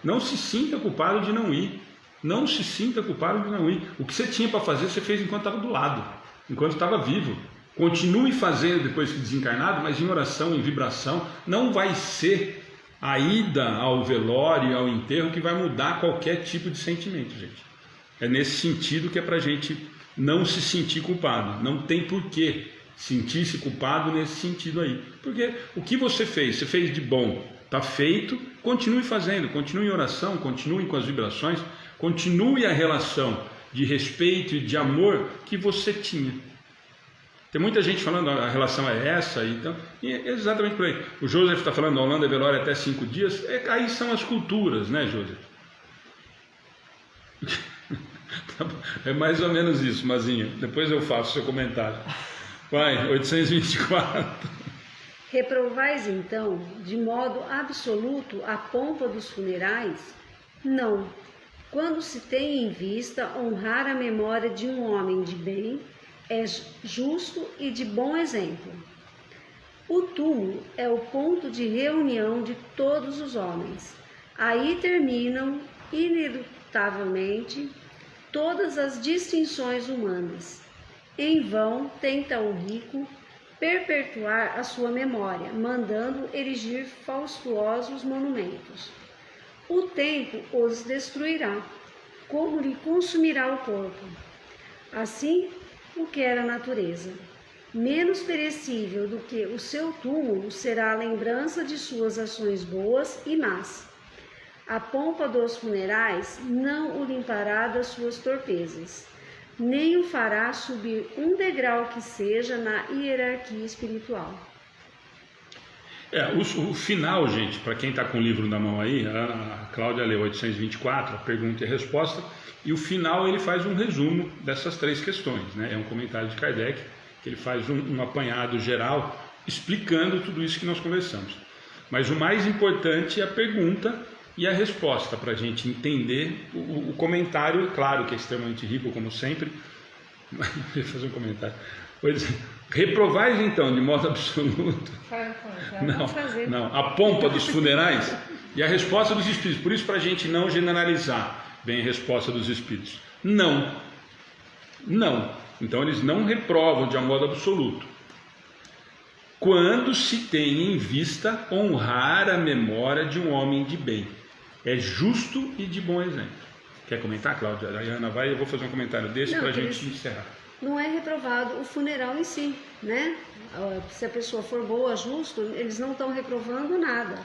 Não se sinta culpado de não ir. Não se sinta culpado de não ir. O que você tinha para fazer, você fez enquanto estava do lado, enquanto estava vivo. Continue fazendo depois que desencarnado, mas em oração, em vibração. Não vai ser a ida ao velório, ao enterro, que vai mudar qualquer tipo de sentimento, gente. É nesse sentido que é para a gente não se sentir culpado. Não tem porquê sentir-se culpado nesse sentido aí. Porque o que você fez de bom, está feito, continue fazendo, continue em oração, continue com as vibrações, continue a relação de respeito e de amor que você tinha. Tem muita gente falando a relação é essa, então, e é exatamente por aí. O Joseph está falando, a Holanda é velório até 5 dias, aí são as culturas, né, Joseph? É mais ou menos isso, Mazinha. Depois eu faço o seu comentário. Vai, 824. Reprovais então, de modo absoluto, a pompa dos funerais? Não. Quando se tem em vista honrar a memória de um homem de bem, é justo e de bom exemplo. O túmulo é o ponto de reunião de todos os homens. Aí terminam, inelutavelmente, todas as distinções humanas. Em vão tenta o rico perpetuar a sua memória, mandando erigir fastuosos monumentos. O tempo os destruirá, como lhe consumirá o corpo. Assim o quer a natureza. Menos perecível do que o seu túmulo será a lembrança de suas ações boas e más. A pompa dos funerais não o limpará das suas torpezas, nem o fará subir um degrau que seja na hierarquia espiritual. O final, gente, para quem está com o livro na mão aí, a Cláudia leu 824, a pergunta e a resposta, e o final ele faz um resumo dessas 3 questões, né? É um comentário de Kardec, que ele faz um apanhado geral explicando tudo isso que nós conversamos. Mas o mais importante é a pergunta e a resposta, para a gente entender o comentário, claro que é extremamente rico, como sempre. Vou fazer um comentário. Pois, reprovais então, de modo absoluto, não, a pompa dos funerais e a resposta dos espíritos. Por isso, para a gente não generalizar bem a resposta dos espíritos. Não. Então, eles não reprovam de um modo absoluto. Quando se tem em vista honrar a memória de um homem de bem. É justo e de bom exemplo. Quer comentar, Cláudia? A Ana vai, eu vou fazer um comentário desse para a gente encerrar. Não é reprovado o funeral em si, né? Se a pessoa for boa, justo, eles não estão reprovando nada.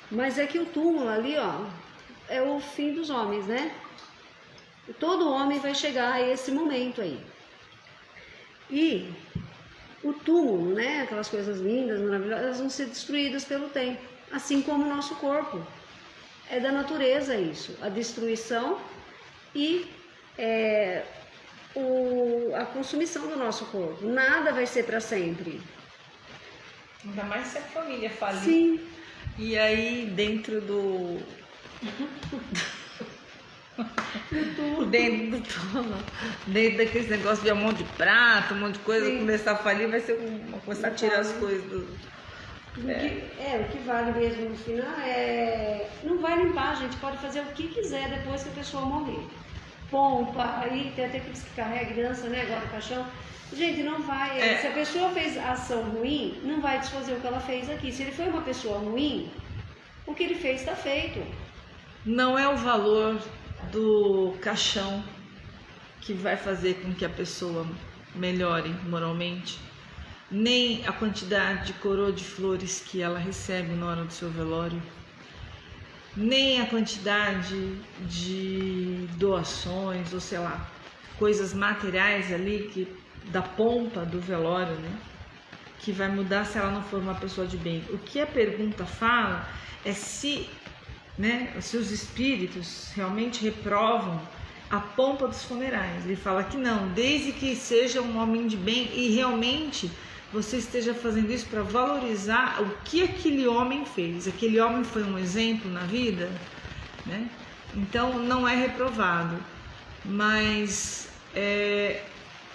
Mas é que o túmulo ali, ó, é o fim dos homens, né? Todo homem vai chegar a esse momento aí. E o túmulo, né? Aquelas coisas lindas, maravilhosas, elas vão ser destruídas pelo tempo, assim como o nosso corpo. É da natureza isso, a destruição e a consumição do nosso corpo. Nada vai ser para sempre. Ainda mais se a família falir. Sim. E aí dentro do dentro do túmulo, dentro daqueles negócios de um monte de prato, um monte de coisa, Sim. começar a falir, vai ser começar a tirar as coisas do... O que vale mesmo no final não vai limpar, a gente pode fazer o que quiser depois que a pessoa morrer. Pompa, aí tem até aqueles que carregam criança, né, agora o caixão. Gente, não vai. Se a pessoa fez ação ruim, não vai desfazer o que ela fez aqui. Se ele foi uma pessoa ruim, o que ele fez está feito. Não é o valor do caixão que vai fazer com que a pessoa melhore moralmente, nem a quantidade de coroa de flores que ela recebe na hora do seu velório, nem a quantidade de doações, ou sei lá, coisas materiais ali, da pompa do velório, né? Que vai mudar se ela não for uma pessoa de bem. O que a pergunta fala é se os espíritos realmente reprovam a pompa dos funerais. Ele fala que não, desde que seja um homem de bem e realmente você esteja fazendo isso para valorizar o que aquele homem fez. Aquele homem foi um exemplo na vida, né? Então não é reprovado, mas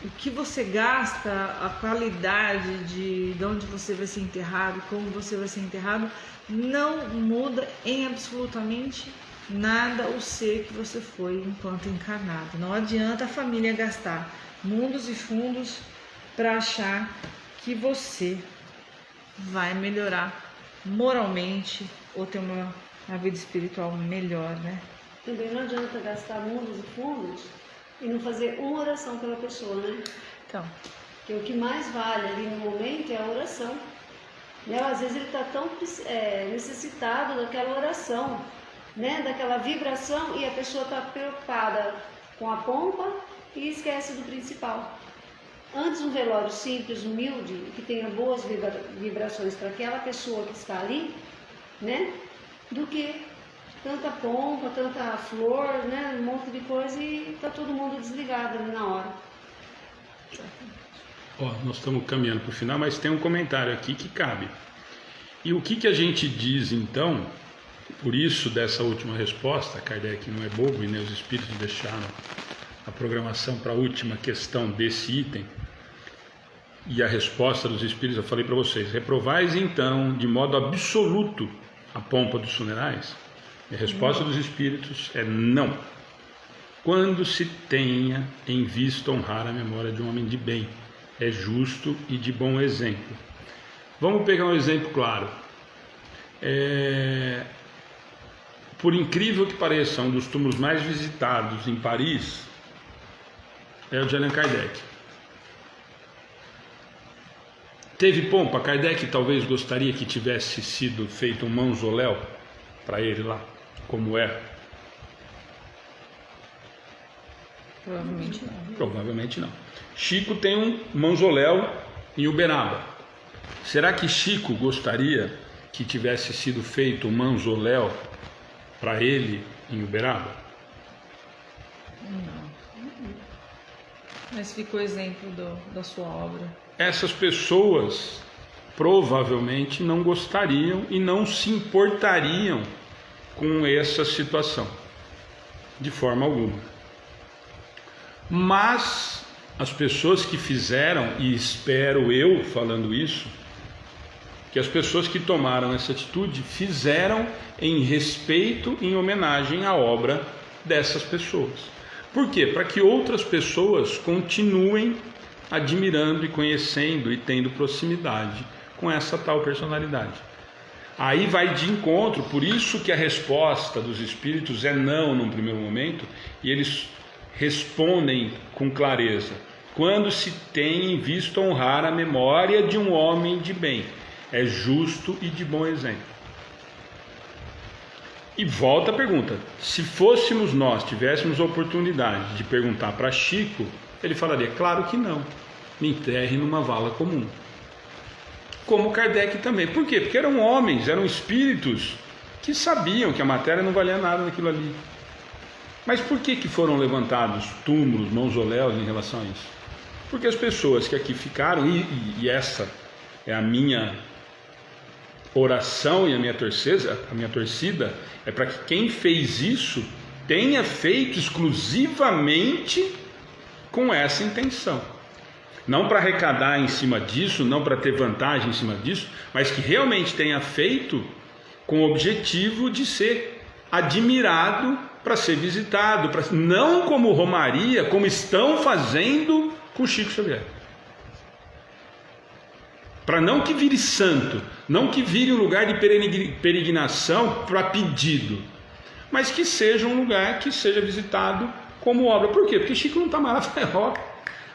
o que você gasta, a qualidade de onde você vai ser enterrado, como você vai ser enterrado, não muda em absolutamente nada o ser que você foi enquanto encarnado. Não adianta a família gastar mundos e fundos para achar que você vai melhorar moralmente ou ter uma vida espiritual melhor, né? Também não adianta gastar mundos e fundos e não fazer uma oração pela pessoa, né? Então, porque o que mais vale ali no momento é a oração. Né? Às vezes ele está tão necessitado daquela oração, né? Daquela vibração, e a pessoa está preocupada com a pompa e esquece do principal. Antes um velório simples, humilde, que tenha boas vibrações para aquela pessoa que está ali, né? Do que tanta pompa, tanta flor, né? Um monte de coisa e está todo mundo desligado ali na hora. Nós estamos caminhando para o final, mas tem um comentário aqui que cabe. E o que a gente diz então, por isso dessa última resposta, Kardec não é bobo e nem os espíritos deixaram a programação para a última questão desse item, e a resposta dos espíritos, eu falei para vocês, reprovais então de modo absoluto a pompa dos funerais? E a resposta dos espíritos é não. Quando se tenha em vista honrar a memória de um homem de bem, é justo e de bom exemplo. Vamos pegar um exemplo claro. Por incrível que pareça, um dos túmulos mais visitados em Paris é o de Allan Kardec. Teve pompa? Kardec talvez gostaria que tivesse sido feito um mausoléu para ele lá, como é. provavelmente não. Provavelmente não. Chico tem um mausoléu em Uberaba. Será que Chico gostaria que tivesse sido feito um mausoléu para ele em Uberaba? Não. Mas ficou exemplo da sua obra. essas pessoas provavelmente não gostariam e não se importariam com essa situação, de forma alguma. Mas as pessoas que fizeram, e espero eu falando isso, que as pessoas que tomaram essa atitude fizeram em respeito, em homenagem à obra dessas pessoas. Por quê? Para que outras pessoas continuem admirando e conhecendo e tendo proximidade com essa tal personalidade. Aí vai de encontro, por isso que a resposta dos espíritos é não num primeiro momento, e eles respondem com clareza: quando se tem em vista honrar a memória de um homem de bem, é justo e de bom exemplo. E volta a pergunta: se fôssemos nós, tivéssemos a oportunidade de perguntar para Chico, ele falaria: claro que não, me enterre numa vala comum. Como Kardec também. Por quê? Porque eram homens, eram espíritos que sabiam que a matéria não valia nada naquilo ali. Mas por que foram levantados túmulos, mausoléus em relação a isso? Porque as pessoas que aqui ficaram, e essa é a minha oração e a minha torcida é para que quem fez isso tenha feito exclusivamente com essa intenção. Não para arrecadar em cima disso, não para ter vantagem em cima disso, mas que realmente tenha feito com o objetivo de ser admirado, para ser visitado, não como Romaria, como estão fazendo com Chico Xavier. Para não que vire santo, não que vire um lugar de peregrinação para pedido, mas que seja um lugar que seja visitado como obra. Por quê? Porque Chico não está mais lá.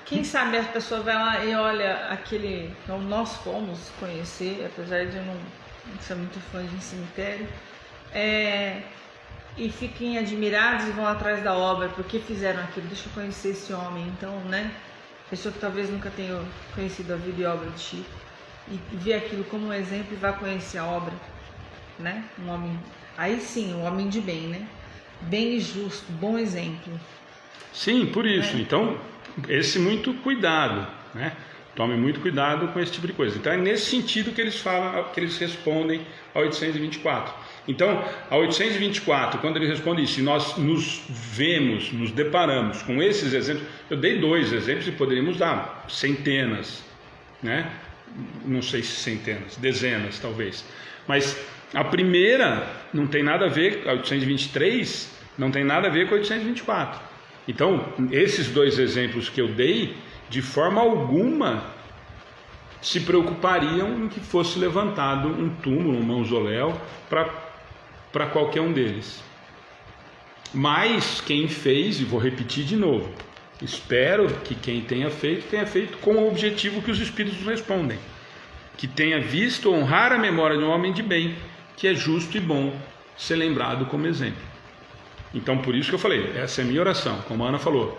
Quem sabe a pessoa vai lá e olha aquele... Então, nós fomos conhecer, apesar de eu não ser muito fã de cemitério, e fiquem admirados e vão atrás da obra, porque fizeram aquilo, deixa eu conhecer esse homem. Então, né, pessoa que talvez nunca tenha conhecido a vida e obra de Chico, e vê aquilo como um exemplo e vai conhecer a obra, né, um homem, aí sim, um homem de bem, né, bem e justo, bom exemplo. Sim, por isso, então, esse muito cuidado, né, tome muito cuidado com esse tipo de coisa. Então é nesse sentido que eles falam, que eles respondem a 824. Então, a 824, quando ele responde isso, se nós nos deparamos com esses exemplos, eu dei 2 exemplos e poderíamos dar centenas, né? Não sei se centenas, dezenas talvez. Mas a primeira não tem nada a ver, a 823 não tem nada a ver com a 824. Então, esses 2 exemplos que eu dei, de forma alguma se preocupariam em que fosse levantado um túmulo, um mausoléu para qualquer um deles. Mas quem fez, e vou repetir de novo, espero que quem tenha feito com o objetivo que os espíritos respondem, que tenha visto honrar a memória de um homem de bem, que é justo e bom ser lembrado como exemplo. Então, por isso que eu falei, essa é a minha oração. Como a Ana falou,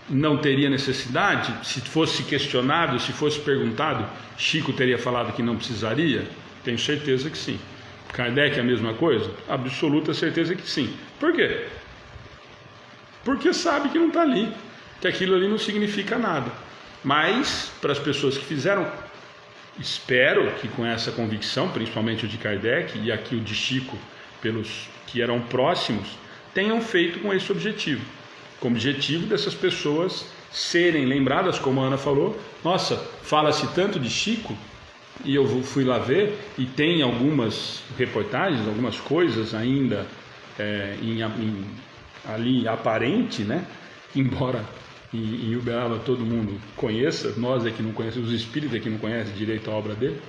não teria necessidade, se fosse questionado, se fosse perguntado, Chico teria falado que não precisaria? Tenho certeza que sim. Kardec é a mesma coisa? Absoluta certeza que sim. Por quê? Porque sabe que não está ali, que aquilo ali não significa nada. Mas, para as pessoas que fizeram, espero que com essa convicção, principalmente o de Kardec e aqui o de Chico, pelos que eram próximos, tenham feito com esse objetivo. Com o objetivo dessas pessoas serem lembradas, como a Ana falou. Nossa, fala-se tanto de Chico, e eu fui lá ver, e tem algumas reportagens, algumas coisas ainda ali aparente, né? Embora em Uberaba todo mundo conheça, nós é que não conhecemos, os espíritos é que não conhecem direito a obra dele.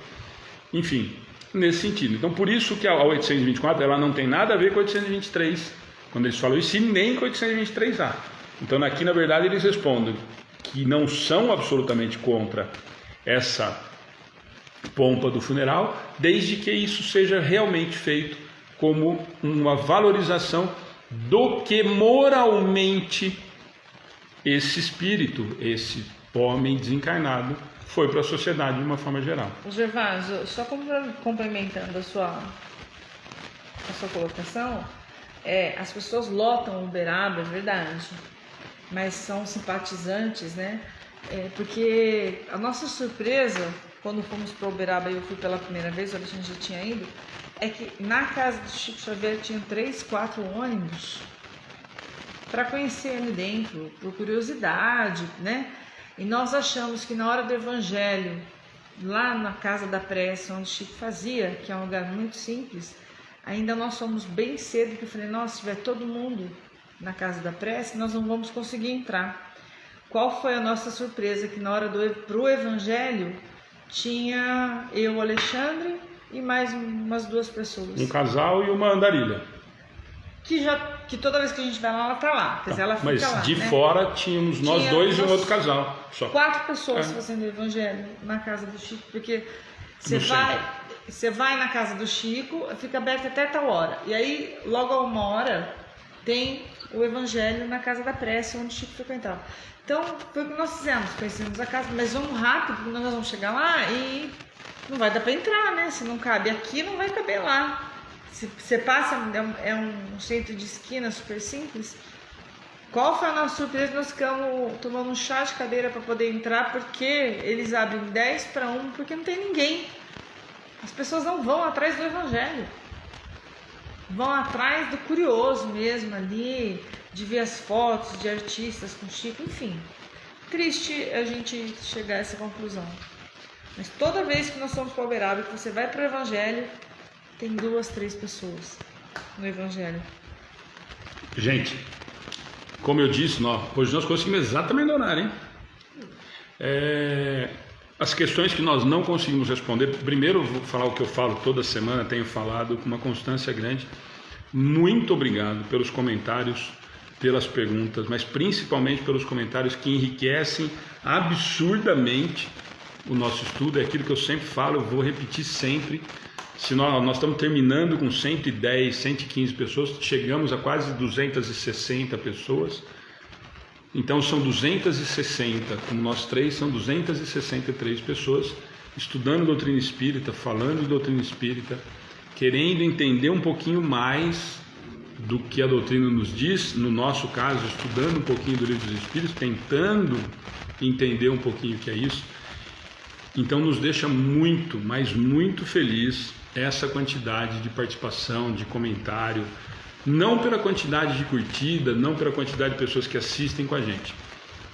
Enfim, nesse sentido. Então, por isso que a 824 ela não tem nada a ver com a 823, quando eles falam isso, e nem com 823A. Então, aqui, na verdade, eles respondem que não são absolutamente contra essa pompa do funeral, desde que isso seja realmente feito como uma valorização do que moralmente esse espírito, esse homem desencarnado, foi para a sociedade de uma forma geral. Gervásio, só complementando a sua colocação, as pessoas lotam Uberaba, é verdade, mas são simpatizantes, né? Porque a nossa surpresa, quando fomos para Uberaba e eu fui pela primeira vez, o Alexandre já tinha ido, é que na casa do Chico Xavier tinha 3, 4 ônibus para conhecer ali dentro, por curiosidade, né? E nós achamos que na hora do Evangelho, lá na Casa da Prece, onde o Chico fazia, que é um lugar muito simples, ainda nós fomos bem cedo, porque eu falei, nossa, se tiver todo mundo na Casa da Prece, nós não vamos conseguir entrar. Qual foi a nossa surpresa? Que na hora pro Evangelho tinha eu, Alexandre, e mais umas 2 pessoas. Um casal e uma andarilha. Que toda vez que a gente vai lá, ela tá lá. Quer dizer, ela fica Mas lá, de né? fora tínhamos nós dois e um outro casal. Só. 4 pessoas fazendo o Evangelho na casa do Chico, porque você vai na casa do Chico, fica aberto até tal hora. E aí, logo a 1 hora, tem o Evangelho na Casa da Prece, onde o Chico frequentava. Então, foi o que nós fizemos. Conhecemos a casa, mas vamos rápido, porque nós vamos chegar lá e não vai dar para entrar, né? Se não cabe aqui, não vai caber lá. Se você passa, é um centro de esquina super simples. Qual foi a nossa surpresa? Nós ficamos tomando um chá de cadeira para poder entrar, porque eles abrem 10 para 1, porque não tem ninguém. As pessoas não vão atrás do Evangelho. Vão atrás do curioso mesmo ali, de ver as fotos de artistas com Chico, enfim. Triste a gente chegar a essa conclusão. Mas toda vez que nós somos para Uberaba, que você vai para o Evangelho, tem 2, 3 pessoas no Evangelho. Gente, como eu disse, hoje nós conseguimos exatamente no horário, hein? As questões que nós não conseguimos responder, primeiro eu vou falar o que eu falo toda semana, tenho falado com uma constância grande. Muito obrigado pelos comentários, pelas perguntas, mas principalmente pelos comentários que enriquecem absurdamente o nosso estudo. É aquilo que eu sempre falo, eu vou repetir sempre. Se nós estamos terminando com 110, 115 pessoas, chegamos a quase 260 pessoas. Então são 260, como nós 3, são 263 pessoas estudando doutrina espírita, falando de doutrina espírita, querendo entender um pouquinho mais do que a doutrina nos diz, no nosso caso, estudando um pouquinho do Livro dos Espíritos, tentando entender um pouquinho o que é isso. Então nos deixa muito, mas muito feliz essa quantidade de participação, de comentário, não pela quantidade de curtida, não pela quantidade de pessoas que assistem com a gente,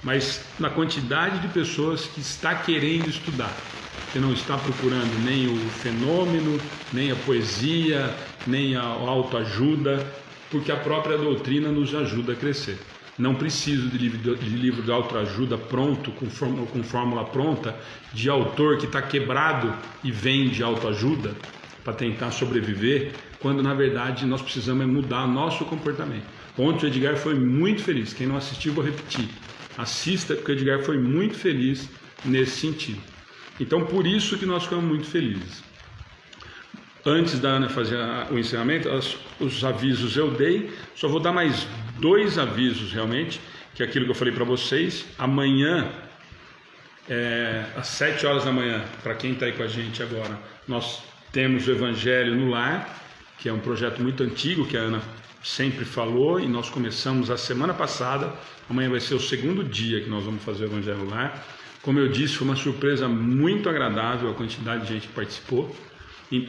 mas na quantidade de pessoas que está querendo estudar, que não está procurando nem o fenômeno, nem a poesia, nem a autoajuda, porque a própria doutrina nos ajuda a crescer. Não preciso de livro de autoajuda pronto, com fórmula pronta, de autor que está quebrado e vende autoajuda para tentar sobreviver, quando na verdade nós precisamos mudar nosso comportamento. Ontem o Edgar foi muito feliz, quem não assistiu vou repetir, assista, porque o Edgar foi muito feliz nesse sentido. Então por isso que nós ficamos muito felizes. Antes da Ana fazer o encerramento, os avisos eu dei, só vou dar mais 2 avisos realmente, que é aquilo que eu falei para vocês. Amanhã, às 7 horas da manhã, para quem está aí com a gente agora, nós temos o Evangelho no Lar, que é um projeto muito antigo, que a Ana sempre falou, e nós começamos a semana passada. Amanhã vai ser o 2º dia que nós vamos fazer o Evangelho no Lar. Como eu disse, foi uma surpresa muito agradável a quantidade de gente que participou.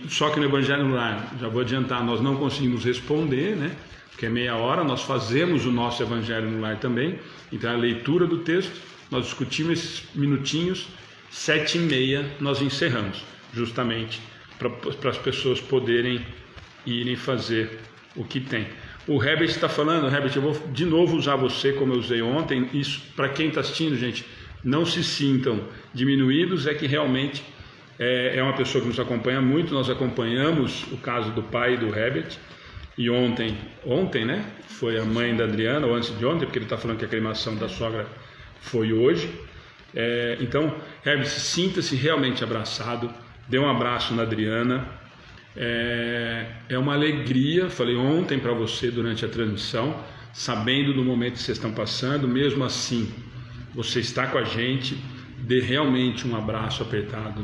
Só que no Evangelho no Lar, já vou adiantar, nós não conseguimos responder, né? Porque é meia hora, nós fazemos o nosso Evangelho no Lar também. Então a leitura do texto, nós discutimos esses minutinhos, 7h30 nós encerramos, justamente para as pessoas poderem irem fazer o que tem. O Herbert está falando, Herbert, eu vou de novo usar você como eu usei ontem. Isso, para quem está assistindo, gente, não se sintam diminuídos, é que realmente é uma pessoa que nos acompanha muito. Nós acompanhamos o caso do pai do Herbert, e ontem, né, foi a mãe da Adriana, ou antes de ontem, porque ele está falando que a cremação da sogra foi hoje. Então, Herbert, sinta-se realmente abraçado, dê um abraço na Adriana. É uma alegria, falei ontem para você durante a transmissão, sabendo do momento que vocês estão passando, mesmo assim, você está com a gente, dê realmente um abraço apertado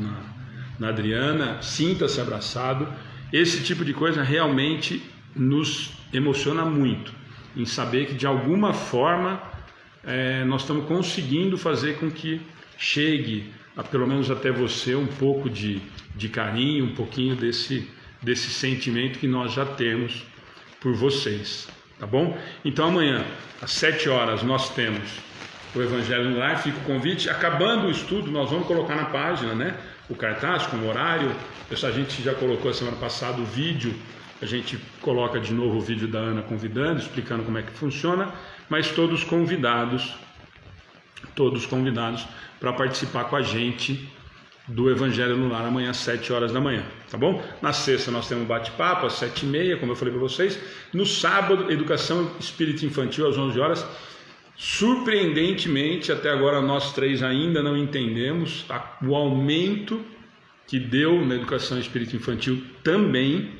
na Adriana, sinta-se abraçado. Esse tipo de coisa realmente nos emociona muito, em saber que de alguma forma nós estamos conseguindo fazer com que chegue, pelo menos até você, um pouco de carinho, um pouquinho desse sentimento que nós já temos por vocês, tá bom? Então amanhã, às 7 horas, nós temos o Evangelho no Lar. Fica o convite. Acabando o estudo, nós vamos colocar na página, né, o cartaz com o horário. A gente já colocou a semana passada o vídeo, a gente coloca de novo o vídeo da Ana convidando, explicando como é que funciona, mas todos convidados para participar com a gente do Evangelho no Lar amanhã às 7 horas da manhã, tá bom? Na sexta nós temos um bate-papo às 7h30, como eu falei para vocês. No sábado, Educação Espírita Infantil às 11 horas. Surpreendentemente, até agora nós três ainda não entendemos o aumento que deu na Educação Espírita Infantil também.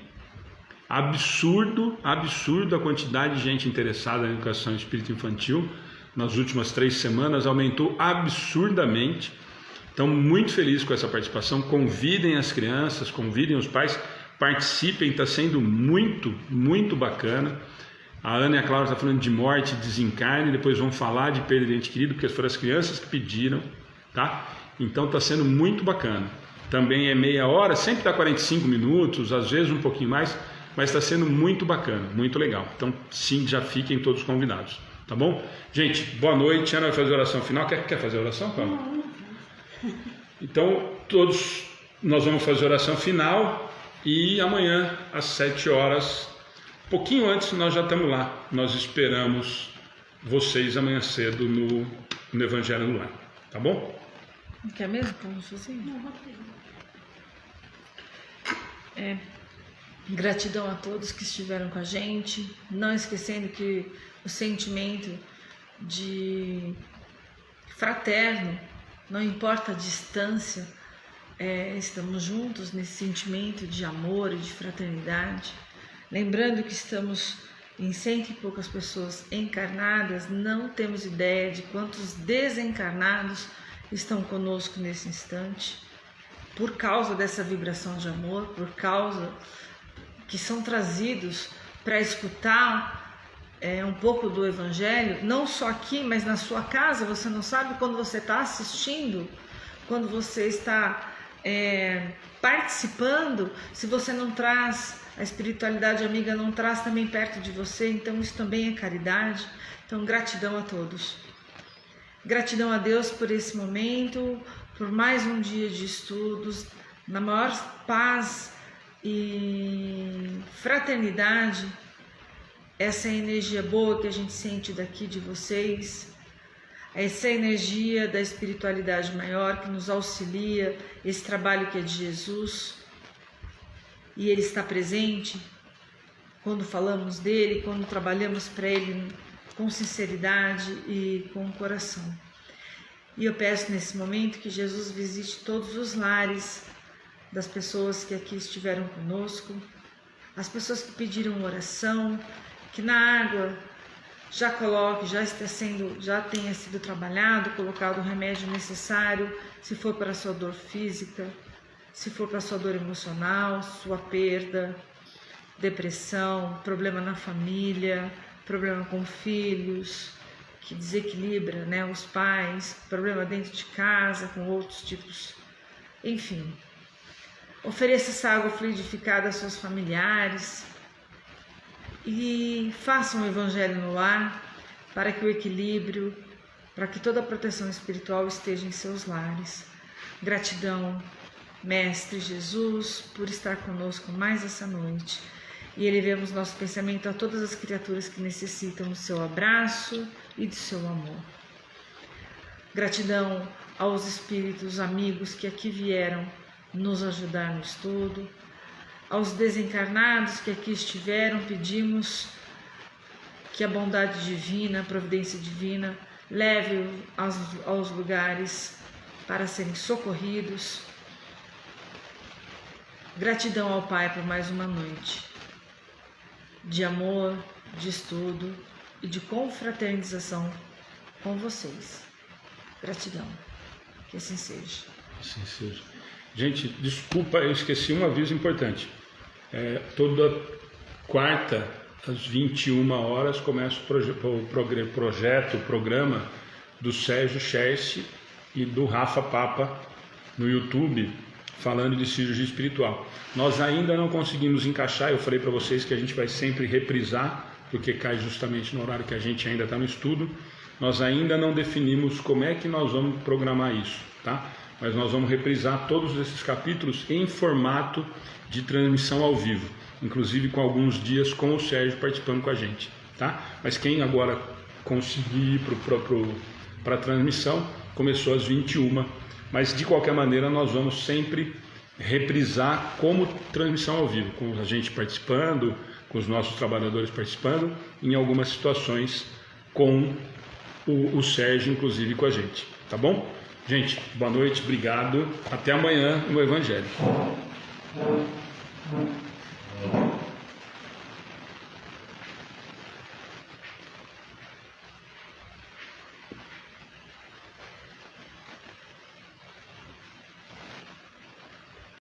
Absurdo a quantidade de gente interessada na Educação Espírita Infantil. Nas últimas 3 semanas aumentou absurdamente. Então, muito feliz com essa participação. Convidem as crianças, convidem os pais, participem, está sendo muito, muito bacana. A Ana e a Cláudia estão falando de morte, desencarne, depois vão falar de perda de ente querido, porque foram as crianças que pediram, tá? Então está sendo muito bacana. Também é meia hora, sempre dá 45 minutos, às vezes um pouquinho mais, mas está sendo muito bacana, muito legal. Então, sim, já fiquem todos convidados, tá bom? Gente, boa noite. Ana vai fazer a oração final. Quer fazer a oração, Paulo? Não. Então, todos nós vamos fazer a oração final e amanhã, às 7 horas, pouquinho antes, nós já estamos lá. Nós esperamos vocês amanhã cedo no Evangelho no Lar, tá bom? Não quer mesmo, Paulo, sozinho? Não, vou ter. Gratidão a todos que estiveram com a gente, não esquecendo que o sentimento de fraterno, não importa a distância, estamos juntos nesse sentimento de amor e de fraternidade. Lembrando que estamos em 100 e poucas pessoas encarnadas, não temos ideia de quantos desencarnados estão conosco nesse instante, por causa dessa vibração de amor, por causa que são trazidos para escutar um pouco do Evangelho, não só aqui, mas na sua casa. Você não sabe quando você está assistindo, quando você está participando, se você não traz, a espiritualidade amiga não traz também perto de você. Então isso também é caridade. Então gratidão a todos. Gratidão a Deus por esse momento, por mais um dia de estudos, na maior paz e fraternidade. Essa energia boa que a gente sente daqui de vocês, essa energia da espiritualidade maior que nos auxilia, esse trabalho que é de Jesus, e Ele está presente quando falamos dele, quando trabalhamos para Ele com sinceridade e com o coração. E eu peço nesse momento que Jesus visite todos os lares das pessoas que aqui estiveram conosco, as pessoas que pediram oração, que na água já coloque, já tenha sido trabalhado, colocado o remédio necessário, se for para a sua dor física, se for para a sua dor emocional, sua perda, depressão, problema na família, problema com filhos, que desequilibra, né, os pais, problema dentro de casa, com outros tipos, enfim. Ofereça essa água fluidificada aos seus familiares e façam o Evangelho no lar para que o equilíbrio, para que toda a proteção espiritual esteja em seus lares. Gratidão, Mestre Jesus, por estar conosco mais essa noite. E elevemos nosso pensamento a todas as criaturas que necessitam do seu abraço e do seu amor. Gratidão aos espíritos amigos que aqui vieram nos ajudar no estudo. Aos desencarnados que aqui estiveram, pedimos que a bondade divina, a providência divina, leve aos lugares para serem socorridos. Gratidão ao Pai por mais uma noite de amor, de estudo e de confraternização com vocês. Gratidão. Que assim seja. Assim seja. Gente, desculpa, eu esqueci um aviso importante. Toda quarta às 21 horas, começa o programa do Sérgio Cherce e do Rafa Papa no YouTube, falando de cirurgia espiritual. Nós ainda não conseguimos encaixar, eu falei para vocês que a gente vai sempre reprisar, porque cai justamente no horário que a gente ainda está no estudo. Nós ainda não definimos como é que nós vamos programar isso, tá? Mas nós vamos reprisar todos esses capítulos em formato de transmissão ao vivo, inclusive com alguns dias com o Sérgio participando com a gente, tá? Mas quem agora conseguir ir para a transmissão, começou às 21, mas de qualquer maneira nós vamos sempre reprisar como transmissão ao vivo, com a gente participando, com os nossos trabalhadores participando, em algumas situações com o Sérgio, inclusive com a gente, tá bom? Gente, boa noite, obrigado, até amanhã no Evangelho.